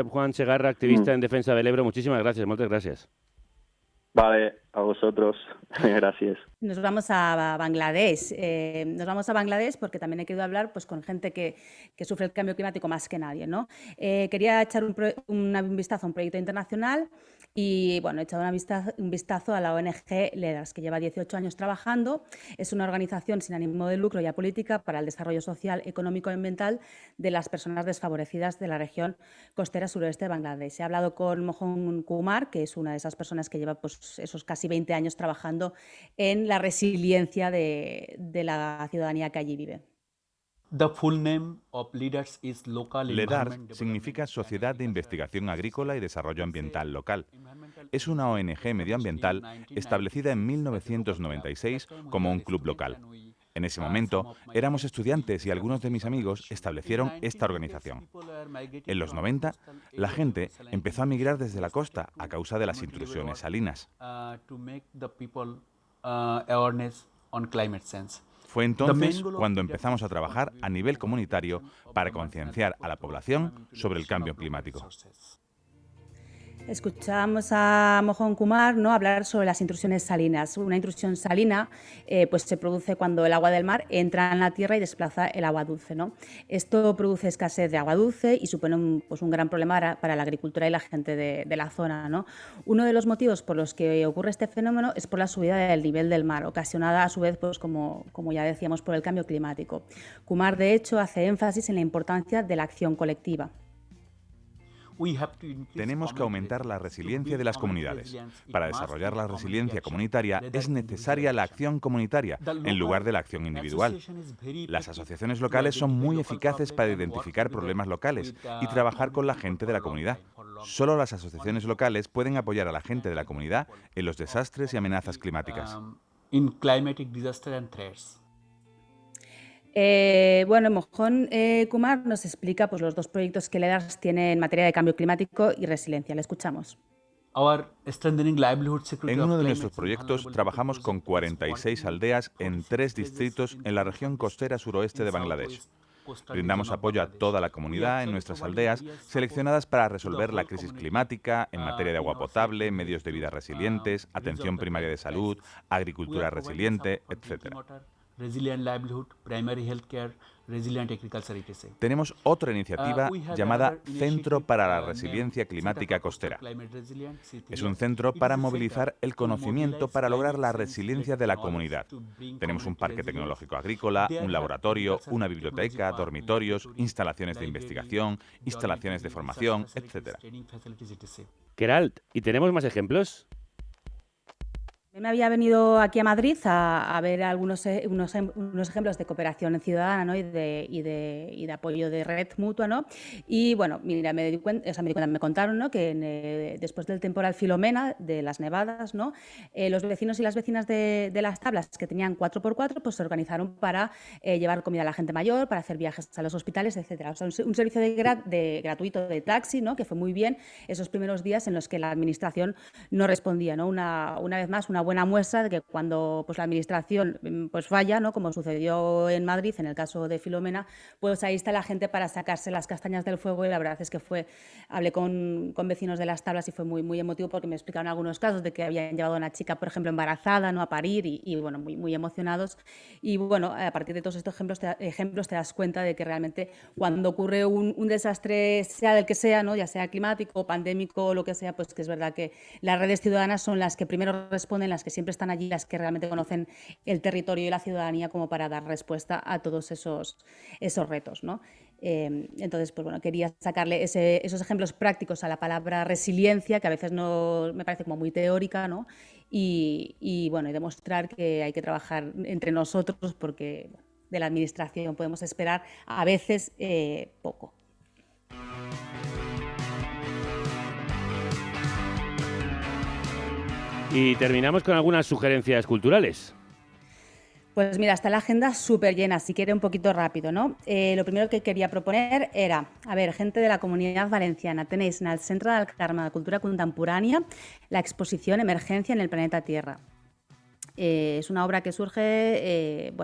Juan Segarra, activista en defensa del Ebro, muchísimas gracias, muchas gracias. Vale, a vosotros. Gracias. Nos vamos a Bangladesh. Nos vamos a Bangladesh porque también he querido hablar pues, con gente que sufre el cambio climático más que nadie, ¿no? Quería echar un vistazo a un proyecto internacional y, bueno, he echado un vistazo a la ONG LEDAS, que lleva 18 años trabajando. Es una organización sin ánimo de lucro y apolítica para el desarrollo social, económico y ambiental de las personas desfavorecidas de la región costera suroeste de Bangladesh. He hablado con Mohan Kumar, que es una de esas personas que lleva pues, esos casi 20 años trabajando en la resiliencia de la ciudadanía que allí vive. LEDARS significa Sociedad de Investigación Agrícola y Desarrollo Ambiental Local. Es una ONG medioambiental establecida en 1996 como un club local. En ese momento éramos estudiantes y algunos de mis amigos establecieron esta organización. En los 90, la gente empezó a migrar desde la costa a causa de las intrusiones salinas. Fue entonces cuando empezamos a trabajar a nivel comunitario para concienciar a la población sobre el cambio climático. Escuchábamos a Mohan Kumar, ¿no?, hablar sobre las intrusiones salinas. Una intrusión salina pues se produce cuando el agua del mar entra en la tierra y desplaza el agua dulce, ¿no? Esto produce escasez de agua dulce y supone un gran problema para la agricultura y la gente de la zona, ¿no? Uno de los motivos por los que ocurre este fenómeno es por la subida del nivel del mar, ocasionada a su vez, pues como ya decíamos, por el cambio climático. Kumar, de hecho, hace énfasis en la importancia de la acción colectiva. Tenemos que aumentar la resiliencia de las comunidades. Para desarrollar la resiliencia comunitaria es necesaria la acción comunitaria en lugar de la acción individual. Las asociaciones locales son muy eficaces para identificar problemas locales y trabajar con la gente de la comunidad. Solo las asociaciones locales pueden apoyar a la gente de la comunidad en los desastres y amenazas climáticas. Bueno, Mohan Kumar nos explica pues, los dos proyectos que LEDARS tiene en materia de cambio climático y resiliencia. Le escuchamos. En uno de nuestros proyectos trabajamos con 46 aldeas en 3 distritos en la región costera suroeste de Bangladesh. Brindamos apoyo a toda la comunidad en nuestras aldeas seleccionadas para resolver la crisis climática en materia de agua potable, medios de vida resilientes, atención primaria de salud, agricultura resiliente, etc. Tenemos otra iniciativa llamada Centro para la Resiliencia Climática Costera. Es un centro para movilizar el conocimiento para lograr la resiliencia de la comunidad. Tenemos un parque tecnológico agrícola, un laboratorio, una biblioteca, dormitorios, instalaciones de investigación, instalaciones de formación, etc. Queralt, ¿y tenemos más ejemplos? Me había venido aquí a Madrid a ver unos ejemplos de cooperación ciudadana, ¿no? y de apoyo de red mutua, ¿no? Y bueno, mira, me contaron, ¿no? que después del temporal Filomena, de las nevadas, ¿no? Los vecinos y las vecinas de las tablas que tenían 4x4 pues se organizaron para llevar comida a la gente mayor, para hacer viajes a los hospitales, etcétera. O sea, un servicio gratuito de taxi, ¿no? Que fue muy bien esos primeros días en los que la administración no respondía, ¿no? Una vez más, una buena muestra de que cuando pues la administración pues falla, ¿no? Como sucedió en Madrid en el caso de Filomena, pues ahí está la gente para sacarse las castañas del fuego. Y la verdad es que hablé con vecinos de las tablas y fue muy, muy emotivo, porque me explicaron algunos casos de que habían llevado a una chica, por ejemplo, embarazada, ¿no? a parir y bueno, muy, muy emocionados. Y bueno, a partir de todos estos ejemplos te das cuenta de que realmente cuando ocurre un desastre, sea del que sea, ¿no? ya sea climático, pandémico o lo que sea, pues que es verdad que las redes ciudadanas son las que primero responden, las que siempre están allí, las que realmente conocen el territorio y la ciudadanía como para dar respuesta a todos esos retos, ¿no? Entonces, pues bueno, quería sacarle esos ejemplos prácticos a la palabra resiliencia, que a veces no me parece como muy teórica, ¿no? Y bueno, y demostrar que hay que trabajar entre nosotros, porque de la administración podemos esperar a veces poco. Y terminamos con algunas sugerencias culturales. Pues mira, está la agenda súper llena, si quiere un poquito rápido, ¿no? Lo primero que quería proponer era, gente de la Comunidad Valenciana, tenéis en el Centre del Carme de Cultura Contemporánea la exposición Emergencia en el planeta Tierra. Es una obra que surge,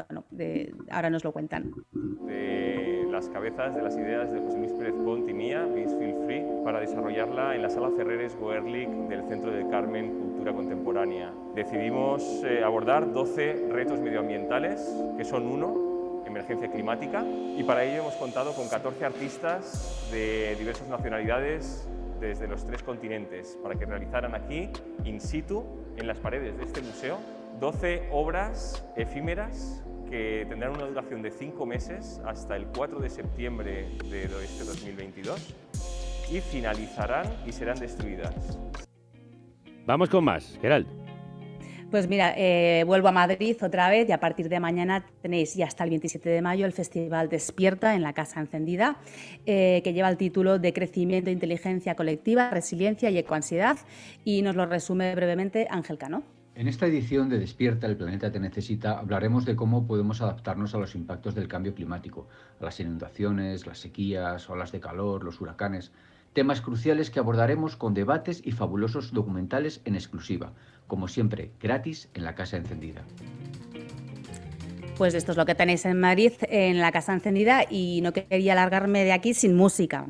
ahora nos lo cuentan. De las cabezas, de las ideas de José Luis Pérez Pont y mía, Please Feel Free, para desarrollarla en la Sala Ferreres Goerlich del Centro del Carmen Cultura Contemporánea. Decidimos abordar 12 retos medioambientales, que son 1, emergencia climática, y para ello hemos contado con 14 artistas de diversas nacionalidades desde los 3 continentes, para que realizaran aquí, in situ, en las paredes de este museo, 12 obras efímeras que tendrán una duración de 5 meses hasta el 4 de septiembre de este 2022 y finalizarán y serán destruidas. Vamos con más, Queralt. Pues mira, vuelvo a Madrid otra vez y a partir de mañana tenéis ya hasta el 27 de mayo el Festival Despierta en la Casa Encendida, que lleva el título de Crecimiento, Inteligencia Colectiva, Resiliencia y Ecoansiedad, y nos lo resume brevemente Ángel Cano. En esta edición de Despierta, el planeta te necesita, hablaremos de cómo podemos adaptarnos a los impactos del cambio climático, a las inundaciones, las sequías, olas de calor, los huracanes, temas cruciales que abordaremos con debates y fabulosos documentales en exclusiva, como siempre, gratis en la Casa Encendida. Pues esto es lo que tenéis en Madrid, en la Casa Encendida, y no quería alargarme de aquí sin música.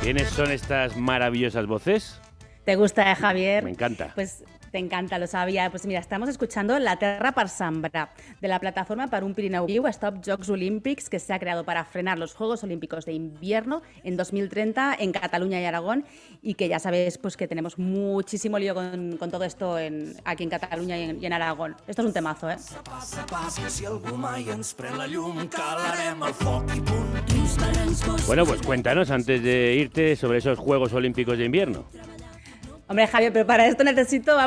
¿Quiénes son estas maravillosas voces? ¿Te gusta, Javier? Me encanta. Pues te encanta, lo sabía. Pues mira, estamos escuchando La Terra per Sembrar, de la plataforma Per un Pirineu Viu, Stop Jocs Olímpics, que se ha creado para frenar los Juegos Olímpicos de Invierno en 2030 en Cataluña y Aragón, y que ya sabéis pues que tenemos muchísimo lío con todo esto aquí en Cataluña y en Aragón. Esto es un temazo, ¿eh? Bueno, pues cuéntanos antes de irte sobre esos Juegos Olímpicos de Invierno. Hombre, Javier, pero para esto necesito,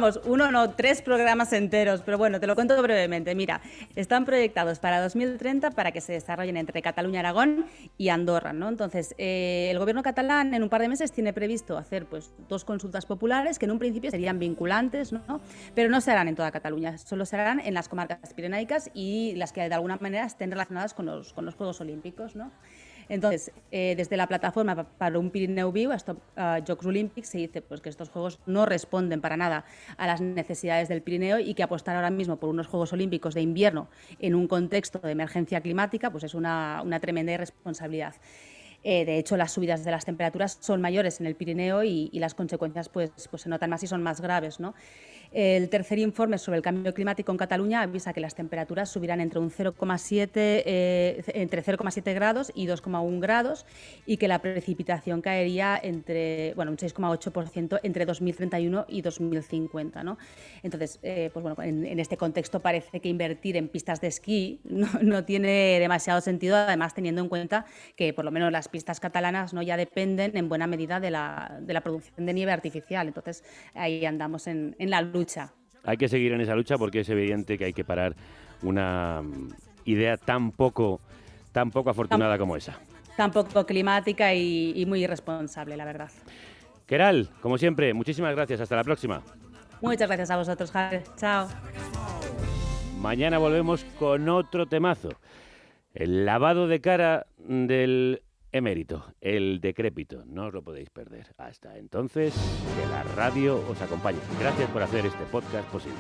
3 programas enteros, pero bueno, te lo cuento brevemente. Mira, están proyectados para 2030 para que se desarrollen entre Cataluña, Aragón y Andorra, ¿no? Entonces, el gobierno catalán en un par de meses tiene previsto hacer pues 2 consultas populares que en un principio serían vinculantes, ¿no? Pero no se harán en toda Cataluña, solo se harán en las comarcas pirenaicas y las que de alguna manera estén relacionadas con los Juegos Olímpicos, ¿no? Entonces, desde la plataforma para un Pirineu Viu, Stop Jocs Olímpics, se dice pues, que estos Juegos no responden para nada a las necesidades del Pirineo y que apostar ahora mismo por unos Juegos Olímpicos de invierno en un contexto de emergencia climática pues es una tremenda irresponsabilidad. De hecho, las subidas de las temperaturas son mayores en el Pirineo y las consecuencias pues se notan más y son más graves, ¿no? El tercer informe sobre el cambio climático en Cataluña avisa que las temperaturas subirán entre 0,7 grados y 2,1 grados y que la precipitación caería entre un 6,8% entre 2031 y 2050, ¿no? Entonces, en este contexto parece que invertir en pistas de esquí no tiene demasiado sentido, además teniendo en cuenta que por lo menos las pistas catalanas no ya dependen en buena medida de la producción de nieve artificial. Entonces, ahí andamos en la lucha. Hay que seguir en esa lucha porque es evidente que hay que parar una idea tan poco afortunada como esa. Tan poco climática y muy irresponsable, la verdad. Queralt, como siempre, muchísimas gracias. Hasta la próxima. Muchas gracias a vosotros, Javier. Chao. Mañana volvemos con otro temazo. El lavado de cara del emérito, el decrépito. No os lo podéis perder. Hasta entonces, que la radio os acompañe. Gracias por hacer este podcast posible.